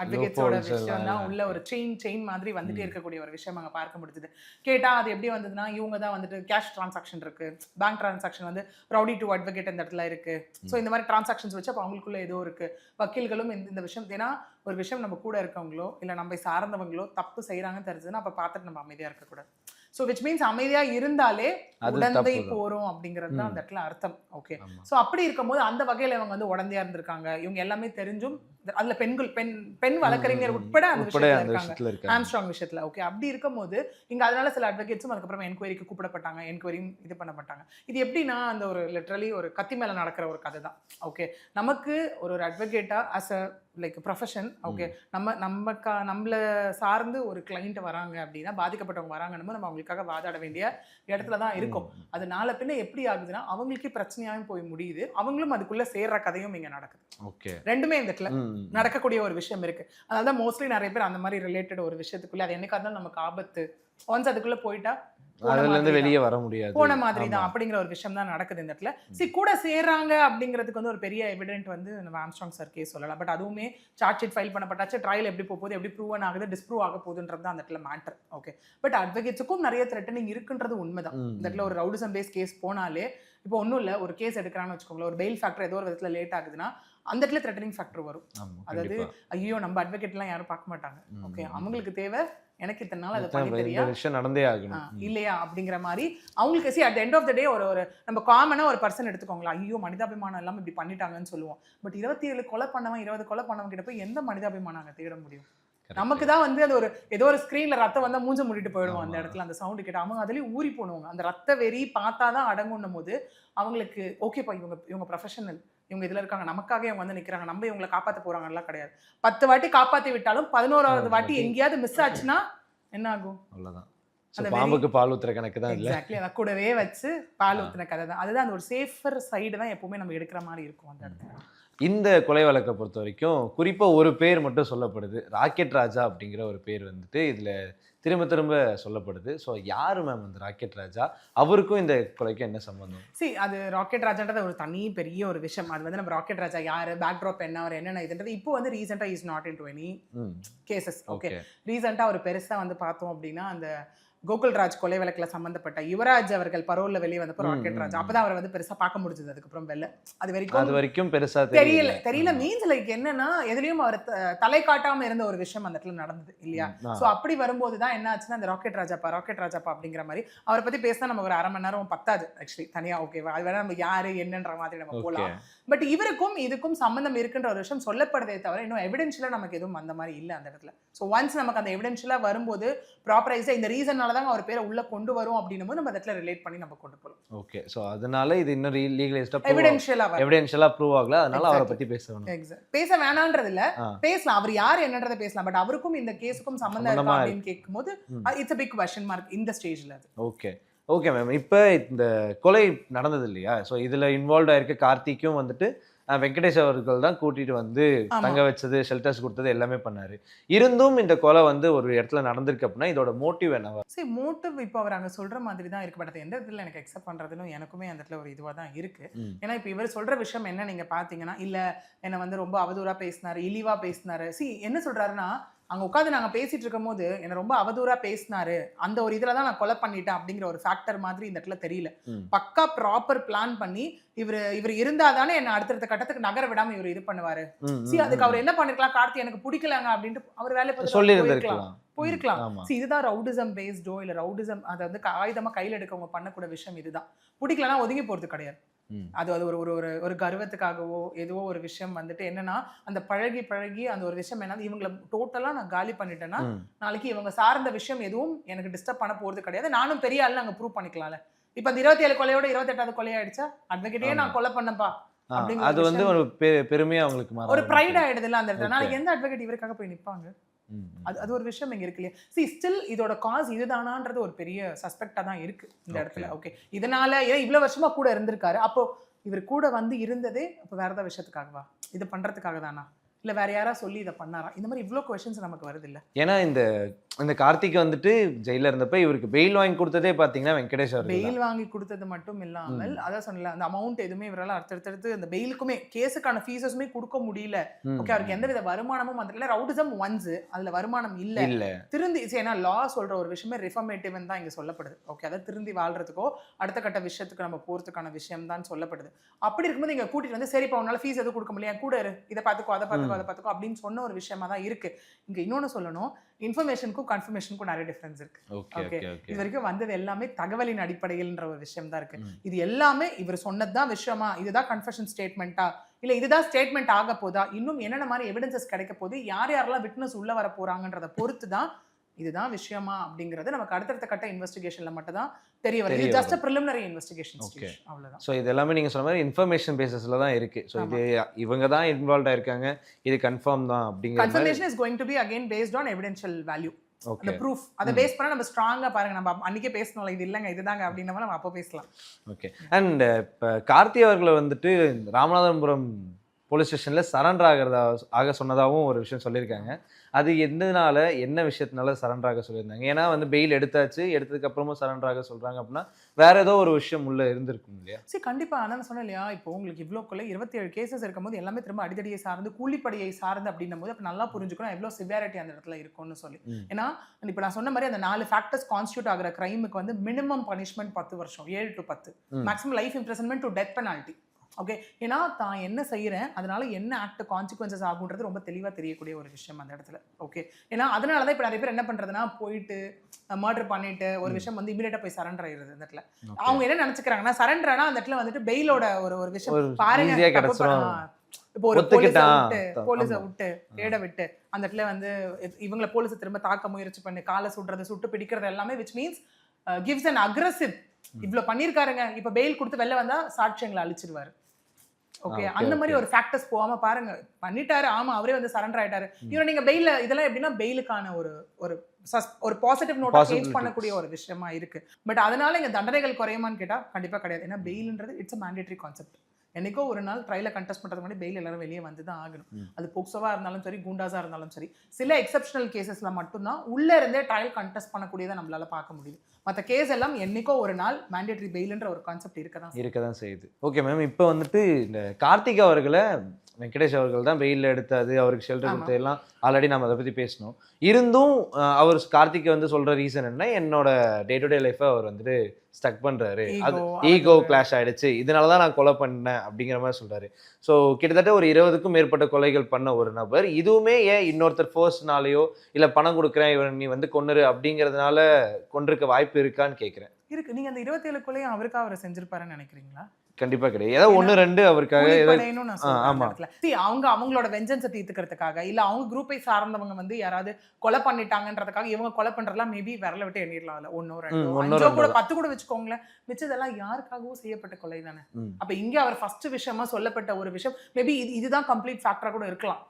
அட்வொகேட்ஸோட விஷயம் தான் உள்ள ஒரு செயின் மாதிரி வந்துட்டே இருக்கக்கூடிய ஒரு விஷயம் அங்கே பார்க்க முடியுது. கேட்டா அது எப்படி வந்ததுன்னா, இவங்க தான் வந்துட்டு கேஷ் டிரான்சாக்ஷன் இருக்கு, பேங்க் டிரான்சாக்ஷன் வந்து ரவுடி டு அட்வொகேட் இந்த இடத்துல இருக்கு. ஸோ இந்த மாதிரி டிரான்சாக்ஷன்ஸ் வச்சு அப்போ அவங்களுக்குள்ள ஏதோ இருக்கு. வக்கீல்களும் இந்த விஷயம், ஏன்னா ஒரு விஷயம் நம்ம கூட இருக்கவங்களோ இல்லை நம்ம சார்ந்தவங்களோ தப்பு செய்யறாங்கன்னு தெரிஞ்சதுன்னா அப்போ பார்த்துட்டு நம்ம அமைதியா இருக்கக்கூடாது. ஸோ விச் மீன்ஸ் அமைதியா இருந்தாலே உடந்தை போறோம் அப்படிங்கிறது தான் அந்த இடத்துல அர்த்தம். ஓகே, ஸோ அப்படி இருக்கும்போது அந்த வகையில இவங்க வந்து உடந்தையா இருந்திருக்காங்க. இவங்க எல்லாமே தெரிஞ்சும் அதுல பெண் வழக்கறிஞர் உட்பட அந்த விஷயத்துல இருக்காங்க ஆம்ஸ்ட்ராங் விஷயத்துல. ஓகே, அப்படி இருக்கும்போது இங்க அதனால சில அட்வொகேட்ஸும் அதுக்கப்புறம் என்கொயரிக்கு கூப்பிடப்பட்டாங்க, என்கொயரியும் இது பண்ணப்பட்டாங்க. இது எப்படின்னா அந்த ஒரு லிட்டரலி ஒரு கத்தி மேல நடக்கிற ஒரு கதை தான். ஓகே, நமக்கு ஒரு அட்வொகேட்டா as a like profession, okay, நம்மள சார்ந்து ஒரு கிளைண்ட் வராங்க அப்படின்னா, பாதிக்கப்பட்டவங்க வராங்கன்னு நம்ம அவங்களுக்காக வாதாட வேண்டிய இடத்துல தான் இருக்கும். அது நாளை பின்ன எப்படி ஆகுதுன்னா அவங்களுக்கே பிரச்சனையாகவும் போய் முடியுது, அவங்களும் அதுக்குள்ள சேர்ற கதையும் இங்க நடக்குது. ஓகே, ரெண்டுமே இந்த இடத்துல நடக்கக்கூடிய ஒரு விஷயம் இருக்கு. அதனால தான் மோஸ்ட்லி நிறைய பேர் அந்த மாதிரி ரிலேட்டட் ஒரு விஷயத்துக்குள்ள அது என்னைக்கா இருந்தாலும் நமக்கு ஆபத்து, ஒன்ஸ் அதுக்குள்ள போயிட்டா வெளியே வர முடியாது போன மாதிரி தான் அப்படிங்கிற ஒரு விஷயம் தான் நடக்குது இந்த இடத்துல. கூட சேர்றாங்க அப்படிங்கிறதுக்கு வந்து ஒரு பெரிய எவிடென்ட் வந்து நம்ம ஆம்ஸ்ட்ராங் சார் கேஸ் சொல்லலாம். பட் அதுவுமே சார்ஜ் ஷீட் ஃபைல் பண்ணப்பட்டாச்சு, ட்ரையல் எப்படி போகுது, எப்படி ப்ரூவன் ஆகுது, டிஸ்ப்ரூவ் ஆக போகுதுன்றது தான் அந்த இடத்துல மேட்டர். ஓகே, பட் அட்வொகேட்ஸுக்கும் நிறைய த்ரெட்டனிங் இருக்குன்றது உண்மைதான். இந்த இடத்துல ஒரு ரவுடிசம் பேஸ் கேஸ் போனாலே இப்போ ஒன்றும் இல்லை, ஒரு கேஸ் எடுக்கிறான்னு வச்சுக்கோங்களேன், ஒரு பெயில் ஃபேக்டர் ஏதோ ஒரு விதத்தில் லேட் ஆகுதுன்னா அந்த இடத்துல த்ரெட்டனிங் ஃபேக்டர் வரும். அதாவது ஐயோ நம்ம அட்வொகேட்லாம் யாரும் பார்க்க மாட்டாங்க, ஓகே, அவங்களுக்கு தேவை எனக்கு இத்தனை நாள் அதை பண்ணி தெரியா நடந்தே ஆகணும் இல்லையா அப்படிங்கிற மாதிரி அவங்களுக்கு. See at end of the day ஒரு நம்ம காமனா ஒரு பர்சன் எடுத்துக்கோங்களா, ஐயோ மனிதாபிமானம் எல்லாம் இப்படி பண்ணிட்டாங்கன்னு சொல்லுவோம். பட் 27 கொலை பண்ணவன் 20 கொலை பண்ணவன் கிட்ட போய் எந்த மனிதாபிமானம் அங்கே தேட முடியும்? நமக்கு தான் வந்து அது ஒரு ஏதோ ஒரு ஸ்க்ரீன்ல ரத்தம் வந்தா மூஞ்ச மூடிட்டு போயிடுவோம் அந்த இடத்துல. அந்த சவுண்டு கேட்டு அவங்க அதுலயும் ஊறி போடுவாங்க. அந்த ரத்த வெறி பார்த்தாதான் அடங்குன்னும் போது அவங்களுக்கு ஓகேப்பா இவங்க ப்ரொஃபஷனல், இவங்க இதுல இருக்காங்க, நமக்காக இவங்க வந்து நிக்கிறாங்க, நம்ம இவங்களை காப்பாற்ற போறாங்கலாம் கிடையாது. 10 வாட்டி காப்பாற்றி விட்டாலும் 11வது வாட்டி எங்கேயாவது மிஸ் ஆச்சுன்னா என்ன ஆகும்? அவ்வளவுதான். பாம்புக்கு பால் ஊத்துற கணக்கு தான். எக்ஸாக்ட்லி, அதை கூடவே வச்சு பால் ஊத்துன கதை தான். அதுதான் அந்த ஒரு சேஃபர் சைடு தான் எப்பவுமே நம்ம எடுக்கிற மாதிரி இருக்கும் அந்த இடத்துல. இந்த கொலை வழக்கை பொறுத்த வரைக்கும் குறிப்பா ஒரு பேர் மட்டும் சொல்லப்படுது, ராக்கெட் ராஜா அப்படிங்கிற ஒரு பேர் வந்துட்டு இதுல திரும்ப திரும்ப சொல்லப்படுது. ஸோ யாரு மேம் அந்த ராக்கெட் ராஜா, அவருக்கும் இந்த கொலைக்கும் என்ன சம்பந்தம்? அது ராக்கெட் ராஜான்றது ஒரு தனி பெரிய ஒரு விஷயம். அது வந்து நம்ம ராக்கெட் ராஜா யாரு, பேக்ட்ராப் என்ன, அவர் என்னென்ன இதுன்றது இப்போ வந்து ரீசெண்டா is not in to any cases. Okay, ரீசெண்டா ஒரு பெருசா வந்து பார்த்தோம் அப்படின்னா அந்த கோகுல்ராஜ் கொலை வழக்கில் சம்பந்தப்பட்ட யுவராஜ் அவர்கள் பரோல்ல வெளியே வந்தப்போ ராக்கெட் ராஜ் அப்பதான் அவரை வந்து பெருசா பார்க்க முடிஞ்சது. அதுக்கப்புறம் வெளில அது வரைக்கும் பெருசா தெரியல மீன்ஸ் லைக் என்னன்னா எதுலயும் அவர் தலை காட்டாம இருந்த ஒரு விஷயம் அந்த இடத்துல நடந்தது இல்லையா? சோ அப்படி வரும்போதுதான் என்ன ஆச்சுன்னா அந்த ராக்கெட் ராஜாப்பா அப்படிங்கிற மாதிரி அவரை பத்தி பேசினா நமக்கு ஒரு 1/2 மணி நேரம் பத்தாது ஆக்சுவலி தனியா. ஓகேவா, அது வேணா நம்ம யாரு என்னன்ற மாதிரி நம்ம போலாம். பட் இவருக்கும் இதுக்கும் சம்பந்தம் இருக்குன்ற ஒரு விஷயம் சொல்லப்படுதே தவிர இன்னும் எவிடென்ஷியலா நமக்கு எதுவும் அந்த மாதிரி இல்லை அந்த இடத்துல. ஸோ ஒன்ஸ் நமக்கு அந்த எவிடென்ஷியலா வரும்போது ப்ராப்பரைஸா இந்த ரீசனால தான் அவர் பேரை உள்ள கொண்டு வரும் அப்படின்னும் போது நம்ம இடத்துல ரிலேட் பண்ணி நம்ம கொண்டு போகலாம். ஓகே, ஸோ அதனால இது இன்னும் லீகலைஸ்டா எவிடென்ஷியலா ப்ரூவ் ஆகல, அதனால அவரை பத்தி பேசணும். பேச வேணான்றது இல்ல, பேசலாம், அவர் யார் என்னன்றதை பேசலாம். பட் அவருக்கும் இந்த கேஸுக்கும் சம்பந்தம் இருக்கா அப்படின்னு கேட்கும்போது it's a big question mark இந்த ஸ்டேஜ்ல. ஓகே ஓகே மேம், இப்போ இந்த கொலை நடந்தது இல்லையா, ஸோ இதில் இன்வால்வ் ஆயிருக்க கார்த்திக்கும் வந்துட்டு வெங்கடேஷ் அவர்கள் தான் கூட்டிட்டு வந்து தங்க வச்சது, ஷெல்டர்ஸ் கொடுத்தது எல்லாமே பண்ணாரு. இருந்தும் இந்த கொலை வந்து ஒரு இடத்துல நடந்திருக்கு அப்படின்னா இதோட மோட்டிவ் என்னவா? சரி, மோட்டிவ் இப்போ அவர் அங்கே சொல்ற மாதிரி தான் இருக்கு. பட் அது எந்த இடத்துல எனக்கு அக்செப்ட் பண்றதுன்னு எனக்குமே அந்த இடத்துல ஒரு இதுவாக தான் இருக்கு. ஏன்னா இப்போ இவர் சொல்ற விஷயம் என்ன நீங்க பாத்தீங்கன்னா, இல்ல என்னை வந்து ரொம்ப அவதூறா பேசினாரு, இழிவா பேசினாரு. என்ன சொல்றாருன்னா, அங்கே உட்காந்து நாங்கள் பேசிட்டு இருக்கும் போது என்னை ரொம்ப அவதூறா பேசினாரு, அந்த ஒரு இதில் தான் நான் கொலை பண்ணிட்டேன் அப்படிங்கிற ஒரு ஃபேக்டர் மாதிரி இந்த இடத்துல தெரியல. பக்கா ப்ராப்பர் பிளான் பண்ணி இவர் இருந்தா தானே என்ன அடுத்தடுத்த கட்டத்துக்கு நகர விடாம இவர் இது பண்ணுவாரு. அதுக்கு அவர் என்ன பண்ணிருக்கலாம், கார்த்தி எனக்கு பிடிக்கலங்க அப்படின்ட்டு அவர் வேலையை போயிருக்கலாம். இதுதான் ரவுடிசம் பேஸ்டோ இல்ல ரவுடிசம் அதை வந்து ஆயுதமா கையில் எடுக்கவங்க பண்ணக்கூடிய விஷயம். இதுதான் பிடிக்கலன்னா ஒதுங்கி போறது கிடையாது. அது அது ஒரு ஒரு ஒரு கர்வத்துக்காகவோ ஏதோ ஒரு விஷயம் வந்துட்டு என்னன்னா அந்த பழகி அந்த ஒரு விஷயம் என்ன இவங்களை டோட்டலா நான் காலி பண்ணிட்டேன்னா நாளைக்கு இவங்க சார்ந்த விஷயம் எதுவும் எனக்கு டிஸ்டர்ப் பண்ண போறது கிடையாது. நானும் பெரிய ஆள் நாங்க ப்ரூவ் பண்ணிக்கலாம்ல. இப்ப அந்த 27 கொலையோட 28வது கொலையாயிடுச்சா, அட்வொகேட்டே நான் கொலை பண்ணப்பா அது வந்து ஒரு பெருமையா அவங்களுக்கு ஒரு ப்ரைட் ஆயிடுது இல்ல அந்த இடத்துல. நாளைக்கு எந்த அட்வொகேட் இவருக்காக போய் நிப்பாங்க? அது ஒரு விஷயம் இங்க இருக்கு இல்லையா? ஸ்டில் இதோட காஸ் இதுதானான்றது ஒரு பெரிய சஸ்பெக்டா தான் இருக்கு இந்த இடத்துல. ஓகே, இதனால இவ்வளவு வருஷமா கூட இருந்திருக்காரு, அப்போ இவர் கூட வந்து இருந்ததே இப்போ வேற ஏதாவது விஷயத்துக்காகவா, இது பண்றதுக்காக தானா, இல்ல வேற யாரா சொல்லி இதை பண்ணாரா, இந்த மாதிரி இவ்வளோ கொஸ்டின்ஸ் நமக்கு வருது இல்ல. ஏன்னா இந்த கார்த்திக் வந்துட்டு ஜெயில இருந்தப்ப இவருக்கு பெயில் வாங்கி கொடுத்ததே பாத்தீங்கன்னா வெங்கடேஷ் அவர்கள் தான். பெயில் வாங்கி கொடுத்தது மட்டும் இல்லாமல் அதான் சொன்னல அந்த அமௌண்ட் எதுவுமே இவரால் அடுத்தடுத்து அந்த பெயிலுக்குமே கேஸுக்கான ஃபீஸஸுமே கொடுக்க முடியல. ஓகே, அவருக்கு எந்தவித வருமானமும் வந்துல. ரவுடிசம் ஒன்ஸ், அதுல வருமானம் இல்ல. திருந்தி ஏன்னா லா சொல்ற ஒரு விஷயமே ரிஃபர்மேட்டிவ்னு தான் இங்க சொல்லப்படுது. ஓகே, அதை திருந்தி வாழ்றதுக்கோ அடுத்த கட்ட விஷயத்துக்கு நம்ம போறதுக்கான விஷயம் தான் சொல்லப்படுது. அப்படி இருக்கும்போது இங்க கூட்டிட்டு வந்து சரிப்பா உன்னால ஃபீஸ் எதுவும் கொடுக்க முடியல, கூட இரு, இதை பார்த்துக்கோ அதை பார்த்துக்கோ அப்படின்னு சொன்ன ஒரு விஷயமா தான் இருக்கு. இங்க இன்னொன்னு சொல்லணும், இன்ஃபர்மேஷனுக்கும் கன்ஃபர்மேஷனுக்கும் நிறைய டிஃபரன்ஸ் இருக்கு. ஓகே, இது வரைக்கும் வந்தது எல்லாமே தகவலின் அடிப்படையில்ன்ற ஒரு விஷயம் தான் இருக்கு. இது எல்லாமே இவர் சொன்னதுதான் விஷயமா, இதுதான் கன்ஃபெஷன் ஸ்டேட்மெண்ட்டா, இல்ல இதுதான் ஸ்டேட்மெண்ட் ஆக போதா, இன்னும் என்னென்ன மாதிரி எவிடன்சஸ் கிடைக்க போகுது, யார் யாரெல்லாம் விட்னஸ் உள்ள வர போறாங்கன்றத பொறுத்து தான் இதுதான் விஷயமா அப்படிங்கிறது நமக்கு அடுத்தடுத்த கட்ட இன்வெஸ்டிகேஷன்ல மட்டும் தான் தெரிய வருது. இது ஜஸ்ட் preliminary investigation stage, அவ்வளவுதான். ஸோ இது எல்லாமே நீங்க சொன்ன மாதிரி இன்ஃபர்மேஷன் பேசிஸ்ல தான் இருக்கு. ஸோ இது இவங்க தான் இன்வால்வ் ஆயிருக்காங்க, இது கன்ஃபார்ம் தான் அப்படிங்கிற மாதிரி. Confirmation is going to be again based on evidential value. அந்த ப்ரூஃப் அதை பேஸ் பண்ணா நம்ம ஸ்ட்ராங்கா பாருங்க, நம்ம அன்னைக்கே பேசணும்ல இது இல்லங்க இதுதாங்க அப்படின்னா நம்ம அப்போ பேசலாம். ஓகே. அண்ட் இப்போ கார்த்தி அவர்களை வந்துட்டு ராமநாதபுரம் போலீஸ் ஸ்டேஷன்ல சரண்டர் ஆக சொன்னதாகவும் ஒரு விஷயம் சொல்லியிருக்காங்க. அது எந்தனால என்ன விஷயத்தினால சரண்டர் ஆக சொல்லியிருந்தாங்க? ஏன்னா வந்து பெயில் எடுத்தாச்சு, எடுத்ததுக்கு அப்புறமும் சரண்டர் ஆக சொல்றாங்க அப்படின்னா வேற ஏதோ ஒரு விஷயம் உள்ள இருந்திருக்கும் இல்லையா? சரி, கண்டிப்பா. நான் சொன்னேன் இல்லையா, இப்போ உங்களுக்கு இவ்வளோக்குள்ள 27 கேசஸ் இருக்கும்போது எல்லாமே திரும்ப அடிதடியை சார்ந்து கூலிப்படையை சார்ந்து அப்படின்னும் போது அப்போ நல்லா புரிஞ்சுக்கணும் எவ்வளோ சிவியாரிட்டி அந்த இடத்துல இருக்கும்னு சொல்லி. ஏன்னா இப்போ நான் சொன்ன மாதிரி அந்த 4 ஃபேக்டர்ஸ் கான்ஸ்டியூட் ஆகிற கிரைமுக்கு வந்து மினிமம் பனிஷ்மெண்ட் 10 வருஷம், 7 to 10, maximum life imprisonment to death penalty. Okay, ஏன்னா தான் என்ன செய்யறேன் அதனால என்ன ஆக்ட் கான்சிக்வன்சஸ் ஆகுன்றது ரொம்ப தெளிவா தெரியக்கூடிய ஒரு விஷயம் அந்த இடத்துல. ஓகே, ஏன்னா அதனாலதான் இப்ப நிறைய பேர் என்ன பண்றதுன்னா போயிட்டு மர்டர் பண்ணிட்டு ஒரு விஷயம் வந்து இமீடியட்டா போய் சரண்டர் ஆயிடுது அந்த இடத்துல. அவங்க என்ன நினைச்சுக்கிறாங்கன்னா சரண்டர்னா அந்த இடத்துல வந்துட்டு பெயிலோட ஒரு விஷயம் பாருங்க, இப்போ ஒரு போலீஸை விட்டு தேட விட்டு அந்த இடத்துல வந்து இவங்களை போலீஸை திரும்ப தாக்க முயற்சி பண்ணி காலை சுடுறது சுட்டு பிடிக்கிறது எல்லாமே which means gives an aggressive. இவ்வளவு பண்ணிருக்காருங்க, இப்ப பெயில் கொடுத்து வெளில வந்தா சாட்சியங்களை அழிச்சிருவாரு. ஓகே, அந்த மாதிரி ஒரு ஃபேக்டர்ஸ் போகாம பாருங்க பண்ணிட்டாரு, ஆமா அவரே வந்து சரண்டர் ஆயிட்டாரு. இவன் நீங்க பெயில இதெல்லாம் எப்படின்னா பெயிலுக்கான ஒரு பாசிட்டிவ் நோட்டா சேஞ்ச் பண்ணக்கூடிய ஒரு விஷயமா இருக்கு. பட் அதனால இங்க தண்டனைகள் குறையுமான்னு கேட்டா கண்டிப்பா கிடையாது. ஏன்னா பெயில்ன்றது இட்ஸ் a mandatory கான்செப்ட். என்னைக்கோ ஒரு நாள் ட்ரையலை கண்டெஸ்ட் பண்ணுறது முன்னாடி பெயில் எல்லாரும் வெளியே வந்து தான் ஆகணும். அது போக்சோவா இருந்தாலும் சரி, குண்டாஸா இருந்தாலும் சரி. சில எக்ஸப்ஷனல் கேசஸ்ல மட்டும்தான் உள்ள இருந்தே ட்ரையல் கண்டெஸ்ட் பண்ணக்கூடியதை நம்மளால பார்க்க முடியுது. மற்ற கேஸ் எல்லாம் என்னைக்கோ ஒரு நாள் மேண்டேட்டரி பெயில்ன்ற ஒரு கான்செப்ட் இருக்க தான் செய்யுது. ஓகே மேம், இப்போ வந்துட்டு இந்த கார்த்திக் அவர்களை வெங்கடேஷ் அவர்கள் தான் பெயிலில் எடுத்தாது, அவருக்கு ஷெல்டர் கொடுத்தது எல்லாம் ஆல்ரெடி நம்ம அதை பற்றி பேசணும். இருந்தும் அவர் கார்த்திக் வந்து சொல்கிற ரீசன் என்ன, என்னோட டே டு டே லைஃப்பை அவர் வந்துட்டு ஸ்டக் பண்ணுறாரு, அது ஈகோ கிளாஷ் ஆகிடுச்சு, இதனால தான் நான் கொலை பண்ணேன் அப்படிங்கிற மாதிரி சொல்கிறாரு. ஸோ கிட்டத்தட்ட ஒரு 20க்கும் மேற்பட்ட கொலைகள் பண்ண ஒரு நபர் இதுவுமே ஏன் இன்னொருத்தர் ஃபோர்ஸ்னாலேயோ இல்லை பணம் கொடுக்குறேன் இவன் நீ வந்து கொன்னுரு அப்படிங்கிறதுனால கொண்டிருக்க வாய்ப்பு இருக்கான்னு கேட்குறேன். இருக்கு. நீங்க அந்த 27 கொலையும் அவருக்காக அவர் செஞ்சிருப்பாருன்னு நினைக்கிறீங்களா? கண்டிப்பா கிடையாது. ஏதாவது 1-2 அவருக்காக அவங்களோட வெஞ்சன்ஸை தீர்த்துக்கிறதுக்காக இல்ல அவங்க குரூப்பை சார்ந்தவங்க வந்து யாராவது கொலை பண்ணிட்டாங்கன்றதுக்காக இவங்க கொலை பண்றதெல்லாம் மேபி விரல விட்டு எண்ணிடலாம். 1-2 கூட 10 கூட வச்சுக்கோங்களேன். மிச்சதெல்லாம் யாருக்காகவும் செய்யப்பட்ட கொலை தானே. அப்ப இங்க அவர் ஃபர்ஸ்ட் விஷயமா சொல்லப்பட்ட ஒரு விஷயம் மேபி இதுதான் கம்ப்ளீட் ஃபேக்டரா கூட இருக்கலாம்,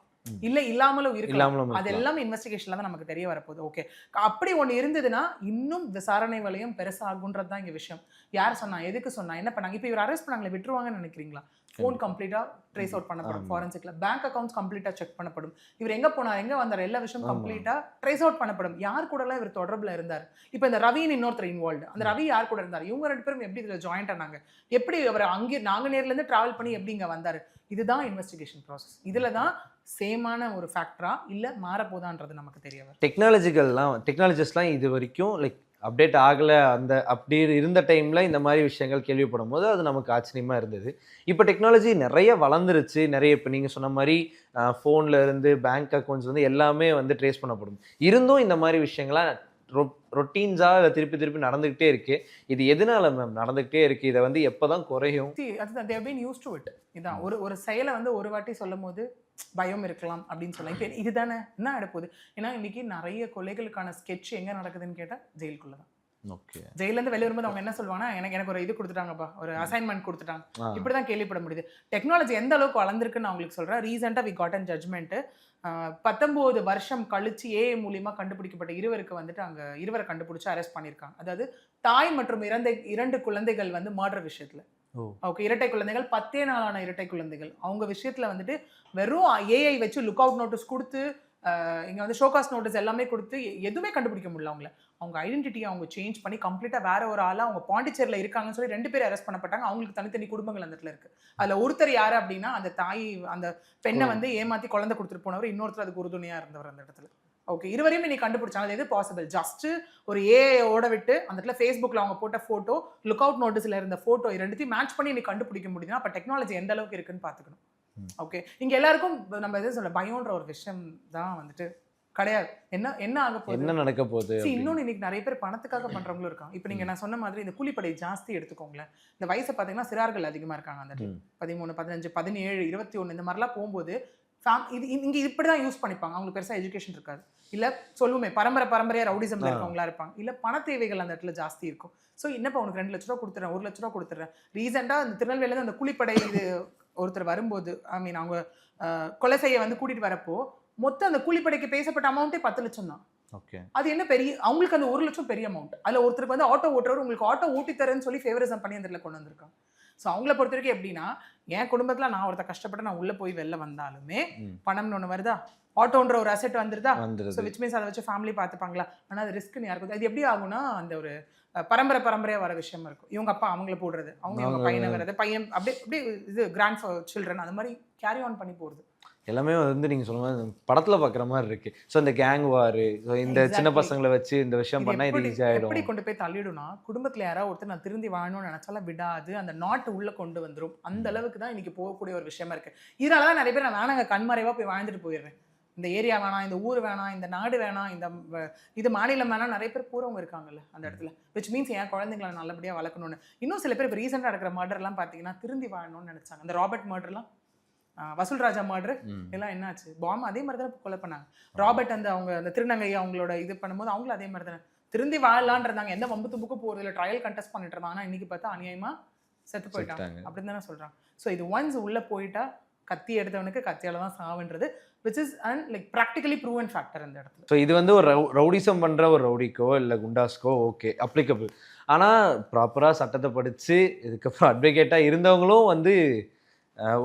இல்ல இல்லாமலும் இருக்கலாம். அதெல்லாம் இன்வெஸ்டிகேஷன்ல தான் நமக்கு தெரிய வரப்போகுது. ஓகே, அப்படி ஒண்ணு இருந்ததுன்னா இன்னும் விசாரணை வளையம் பெருசாகுன்றது தான் இங்க விஷயம். யார் சொன்னா, எதுக்கு சொன்னா, என்ன பண்ணாங்க, இப்ப இவர் அரெஸ்ட் பண்ணாங்களே விட்டுருவாங்கன்னு நினைக்கிறீங்களா? ஃபோன் கம்ப்ளீட்டா ட்ரேஸ் அவுட் பண்ணப்படும், ஃபாரன்சிக்ல பேங்க் அக்கௌண்ட்ஸ் கம்ப்ளீட்டா செக் பண்ணப்படும், இவர் எங்க போனார் எங்க வந்தார் எல்லா விஷயம் கம்ப்ளீட்டா ட்ரேஸ் அவுட் பண்ணப்படும். யார் கூட எல்லாம் இவர் தொடர்புல இருந்தார், இப்ப இந்த ரவின்னு இன்னொருத்தர் இன்வால்வ்டு, அந்த ரவி யார் கூட இருந்தார், இவங்க 2 பேரும் எப்படி இதுல ஜாயிண்ட் ஆனாங்க, எப்படி அவர் அங்கே நாங்குநேர்ல இருந்து டிராவல் பண்ணி எப்படி இங்க வந்தாரு, இதுதான் இன்வெஸ்டிகேஷன் ப்ராசஸ். இதுல தான் சேமான ஒரு ஃபேக்டரா இல்ல மாறப்போதான்றது நமக்கு தெரிய வரும். டெக்னாலஜிஸ்லாம் இது வரைக்கும் லைக் அப்டேட் ஆகலை. அப்படி இருந்த டைமில் இந்த மாதிரி விஷயங்கள் கேள்விப்படும் போது அது நமக்கு ஆச்சரியமாக இருந்தது. இப்போ டெக்னாலஜி நிறைய வளர்ந்துருச்சு. நிறைய இப்போ நீங்கள் சொன்ன மாதிரி ஃபோனில் இருந்து பேங்க் அக்கௌண்ட்ஸ் வந்து எல்லாமே வந்து ட்ரேஸ் பண்ணப்படும். இருந்தும் இந்த மாதிரி விஷயங்கள்லாம் ரொட்டீன்ஸாக திருப்பி நடந்துக்கிட்டே இருக்கு. இது எதனால மேம் நடந்துக்கிட்டே இருக்கு? இதை வந்து எப்போ தான் குறையும்? அதுதான் they have been used to it. இதான் ஒரு செயலை வந்து ஒரு வாட்டி சொல்லும் போது பயம் இருக்கலாம் அப்படின்னு சொல்லலாம். இப்போ இதுதானே என்ன ஆகிடப்போகுது. ஏன்னா இன்னைக்கு நிறைய கொலைகளுக்கான ஸ்கெட்ச் எங்கே நடக்குதுன்னு கேட்டால் ஜெயிலுக்குள்ள தான். ஓகே, ஜெயிலேருந்து வெளியே வரும்போது அவங்க என்ன சொல்லுவாங்கன்னா எனக்கு ஒரு இது கொடுத்துட்டாங்கப்பா, ஒரு அசைன்மெண்ட் கொடுத்துட்டாங்க, இப்படிதான் கேள்விப்பட முடியுது. டெக்னாலஜி எந்த அளவுக்கு வளர்ந்துருக்குன்னு அவங்களுக்கு சொல்கிறேன். ரீசெண்டாக வி காட் அன் ஜட்மெண்ட் 19 வருஷம் கழிச்சு ஏஐ மூலியமா கண்டுபிடிக்கப்பட்ட இருவருக்கு வந்துட்டு அங்கே இருவரை கண்டுபிடிச்சு அரெஸ்ட் பண்ணியிருக்காங்க. அதாவது தாய் மற்றும் 2 குழந்தைகள் வந்து மர்டர் விஷயத்துல ஓகே, இரட்டை குழந்தைகள் 10 நாளான இரட்டை குழந்தைகள். அவங்க விஷயத்துல வந்துட்டு வெறும் ஏஐ வச்சு லுக் அவுட் நோட்டீஸ் கொடுத்து இங்க வந்து ஷோகாஸ் நோட்டீஸ் எல்லாமே கொடுத்து எதுவுமே கண்டுபிடிக்க முடியல அவங்கள. அவங்க ஐடென்டிட்டியை அவங்க சேஞ்ச் பண்ணி கம்ப்ளீட்டா வேற ஒரு ஆளா அவங்க பாண்டிச்சேரியில் இருக்காங்கன்னு சொல்லி 2 பேர் அரெஸ்ட் பண்ணப்பட்டாங்க. அவங்களுக்கு தனித்தனி குடும்பங்கள் அந்த இடத்துல இருக்கு. அதுல ஒருத்தர் யாரு அப்படின்னா அந்த தாய் அந்த பெண்ணை வந்து ஏமாத்தி குழந்தை கொடுத்துட்டு போனவர், இன்னொருத்தர் அதுக்கு உறுதுணையா இருந்தவர் அந்த இடத்துல. ஓகே, இருவரையும் நீ கண்டுபிடிச்சாங்க. அது எது பாசிபிள்? ஜஸ்ட் ஒரு ஏஐ ஓட விட்டு அந்த இடத்துல ஃபேஸ்புக்ல அவங்க போட்ட போட்டோ, லுக் அவுட் நோட்டீஸ்ல இருந்த போட்டோ ரெண்டுத்தையும் மேட்ச் பண்ணி நீ கண்டுபிடிக்க முடியுதுன்னா அப்ப டெக்னாலஜி எந்த அளவுக்கு இருக்குன்னு பாத்துக்கணும். ஓகே, இங்க எல்லாருக்கும் நம்ம எது சொல்ல பயம்ன்ற ஒரு விஷயம் தான் வந்துட்டு கிடையாது. என்ன ஆக போகுது, என்ன நடக்க போகுது. இன்னொன்னு இன்னைக்கு நிறைய பேர் பணத்துக்காக பண்றவங்களும் இருக்காங்க. இப்போ நீங்க நான் சொன்ன மாதிரி இந்த கூலிப்படை ஜாஸ்தி எடுத்துக்கோங்களேன். இந்த வயசை பார்த்தீங்கன்னா சிறார்கள் அதிகமா இருக்காங்க. அந்த 13, 15, 17, 21 இந்த மாதிரிலாம் போகும்போது இது இங்க இப்படிதான் யூஸ் பண்ணிப்பாங்க. அவங்களுக்கு பெருசா எஜுகேஷன் இருக்காது. இல்ல சொல்லுமே பரம்பரையா ரவுடிசம்ல இருக்கவங்களா இருப்பாங்க. இல்ல பண தேவைகள் அந்த இடத்துல ஜாஸ்தி இருக்கும். ஸோ என்னப்பா உனக்கு 2 லட்ச ரூபா கொடுத்துறேன், 1 லட்ச ரூபா கொடுத்துறேன். ரீசெண்டா அந்த திருநெல்வேலியில அந்த கூலிப்படை இது ஒருத்தர் வரும்போது ஐ மீன் அவங்க கொலை செய்ய வந்து கூட்டிட்டு வரப்போ மொத்தம் அந்த கூலிப்படைக்கு பேசப்பட்ட அமௌண்ட்டே 10 லட்சம் தான். ஓகே, அது என்ன பெரிய அவங்களுக்கு அந்த 1 லட்சம் பெரிய அமௌண்ட். அதுல ஒருத்தருக்கு வந்து ஆட்டோ ஓட்டுறவர் உங்களுக்கு ஆட்டோ ஓட்டி தரேன்னு சொல்லி ஃபேவரிசம் பண்ணி அந்த இடத்துல கொண்டு வந்திருக்காங்க. ஸோ அவங்கள பொறுத்த வரைக்கும் எப்படின்னா, என் குடும்பத்துல நான் ஒருத்தர் கஷ்டப்பட்டு நான் உள்ள போய் வெளில வந்தாலுமே பணம்னு ஒன்று வருதா, ஆட்டோன்ற ஒரு அசெட் வந்துருதா, ஸோ விச் மீன்ஸ் அதை வச்சு ஃபேமிலி பார்த்துப்பாங்களா. ஆனால் அது ரிஸ்க்னு யாருக்கும் அது எப்படி ஆகும்னா அந்த ஒரு பரம்பரையா வர விஷயமா இருக்கும். இவங்க அப்பா அவங்கள போடுறது, அவங்க பையனை வர்றது, பையன் அப்படியே இது கிராண்ட் சில்ட்ரன் அந்த மாதிரி கேரி ஆன் பண்ணி போறது எல்லாமே வந்து நீங்க சொல்ல மாதிரி படத்துல பாக்குற மாதிரி இருக்கு. ஸோ இந்த கேங் வார், இந்த சின்ன பசங்களை வச்சு இந்த விஷயம் பண்ணா இது ஈஸி ஆயிடும். எப்படி கொண்டு போய் தள்ளிடும்னா, குடும்பத்துல யாராவது ஒருத்தர் நான் திருந்தி வாழணும்னு நினைச்சாலும் விடாது, அந்த நாட்டு உள்ள கொண்டு வந்துடும். அந்த அளவுக்கு தான் இன்னைக்கு போகக்கூடிய ஒரு விஷயமா இருக்கு. இதனாலதான் நிறைய பேர் நான் வேணாங்க கண்மறைவா போய் வாழ்ந்துட்டு போயிடுறேன், இந்த ஏரியா வேணாம், இந்த ஊர் வேணாம், இந்த நாடு வேணாம், இந்த இது மாநிலம் வேணாம், நிறைய பேர் போறவங்க இருக்காங்கல்ல அந்த இடத்துல. விச் மீன்ஸ் என் குழந்தைங்களை நல்லபடியா வளர்க்கணும்னு. இன்னும் சில பேர் இப்போ ரீசெண்டாக நடக்கிற மர்டர் எல்லாம் பாத்தீங்கன்னா திருந்தி வாழணும்னு நினைச்சாங்க. இந்த ராபர்ட் மர்டர்லாம், வசூல் ராஜா மர்டர் எல்லாம் என்னாச்சு, பாம் அதே மாதிரி தான் கொலை பண்ணாங்க. ராபர்ட் அவங்க அந்த திருநங்கை அவங்களோட இது பண்ணும்போது அவங்களும் அதே மாதிரி தானே திருந்தி வாழலான் இருந்தாங்க. எந்த வம்பு தும்புக்கு போறது இல்லை, ட்ரையல் கண்டெஸ்ட் பண்ணிட்டு இருந்தாங்க. ஆனால் இன்னைக்கு பார்த்தா அநியாயமா செத்து போயிட்டாங்க அப்படின்னு தானே சொல்றாங்க. ஸோ இது ஒன்ஸ் உள்ள போயிட்டா கத்தி எடுத்தவனுக்கு கத்தியால தான் சாவுன்றது which is and like practically proven factor இந்த இடத்துல. ஸோ இது வந்து ஒரு ரவுடிசம் பண்ற ஒரு ரவுடிக்கோ இல்லை குண்டாஸ்க்கோ ஓகே அப்ளிகபிள். ஆனால் ப்ராப்பராக சட்டத்தை படித்து இதுக்கப்புறம் அட்வொகேட்டாக இருந்தவங்களும் வந்து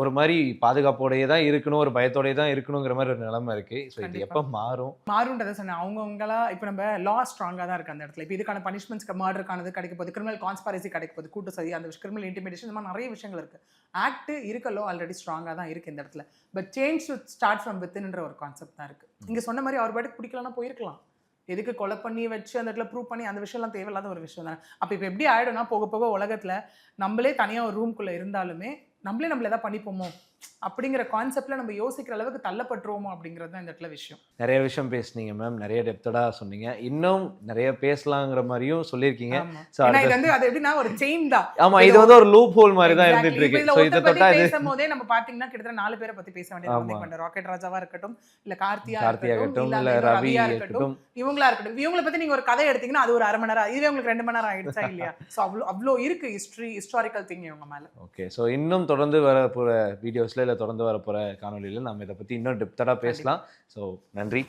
ஒரு மாதிரி பாதுகாப்போடையே தான் இருக்கணும், ஒரு பயத்தோடையே தான் இருக்கணுங்கிற மாதிரி ஒரு நிலைமை இருக்கு. ஸோ இது எப்போ மாறும்ன்றதை சொன்னேன். அவங்கவுங்களா இப்போ நம்ம லா ஸ்ட்ராங்காக தான் இருக்கு அந்த இடத்துல. இப்போ இதுக்கான பனிஷ்மெண்ட்ஸ்க்கு மர்டருக்கானது கிடைக்க போகுது, கிரிமினல் கான்ஸ்பாரசி கிடைக்க போகுது, கூட்டு சதி, அந்த கிரிமினல் இன்டிமிடேஷன், இந்த மாதிரி நிறைய விஷயங்கள் இருக்கு. ஆக்ட் இருக்க லோ ஆல்ரெடி ஸ்ட்ராங்காக தான் இருக்கு இந்த இடத்துல. But change to start from வித்ன்ற ஒரு கான்செப்ட் தான் இருக்கு. இங்கே சொன்ன மாதிரி அவர் பாட்டுக்கு பிடிக்கலன்னா போயிருக்கலாம். எதுக்கு கொலை பண்ணி வச்சு அந்த இடத்துல ப்ரூவ் பண்ணி அந்த விஷயம்லாம் தேவையில்லாத ஒரு விஷயம் தானே. அப்போ இப்போ எப்படி ஆகிடும்னா, போக போக உலகத்தில் நம்மளே தனியாக ஒரு ரூம்குள்ளே இருந்தாலுமே நம்மளே எதாவது பண்ணிப்போமோ அப்படிங்கிற கான்செப்ட்ல நம்ம யோசிக்கிற அளவுக்கு தள்ளப்பட்டுருவோமோ அப்படிங்கிறது தான் இந்த இடத்துல விஷயம். நிறைய விஷயம் பேசுனீங்க மேம், நிறைய டெப்தடா சொன்னீங்க, இன்னும் நிறைய பேசலாங்கிற மாதிரியும் சொல்லியிருக்கீங்க. இது வந்து அது எப்படின்னா ஒரு செயின் தான். ஆமா, இது வந்து ஒரு லூப் ஹோல் மாதிரி தான் இருந்துட்டு இருக்கு. சோ இத தொட்டா இது பேசும்போதே நம்ம பாத்தீங்கன்னா கிட்டத்தட்ட 4 பேரை பத்தி பேச வேண்டியது. ராக்கெட் ராஜாவா இருக்கட்டும், இல்ல கார்த்தியா இருக்கட்டும், இல்ல ரவியா இருக்கட்டும், இவங்களா இருக்கட்டும், இவங்களை பத்தி நீங்க ஒரு கதை எடுத்தீங்கன்னா அது ஒரு 1/2 மணி நேரம், இதுவே உங்களுக்கு 2 மணி நேரம் ஆயிடுச்சா இல்லையா? சோ அவ்வளோ இருக்கு ஹிஸ்டாரிக்கல் திங் இவங்க மேல. ஓகே, சோ இன்னும் தொடர்ந்து வர போற வீடியோஸ்ல இல்ல தொடர்ந்து வர போற காணொலியில நம்ம இதை பத்தி இன்னும் டெப்தடா பேசலாம். ஸோ நன்றி.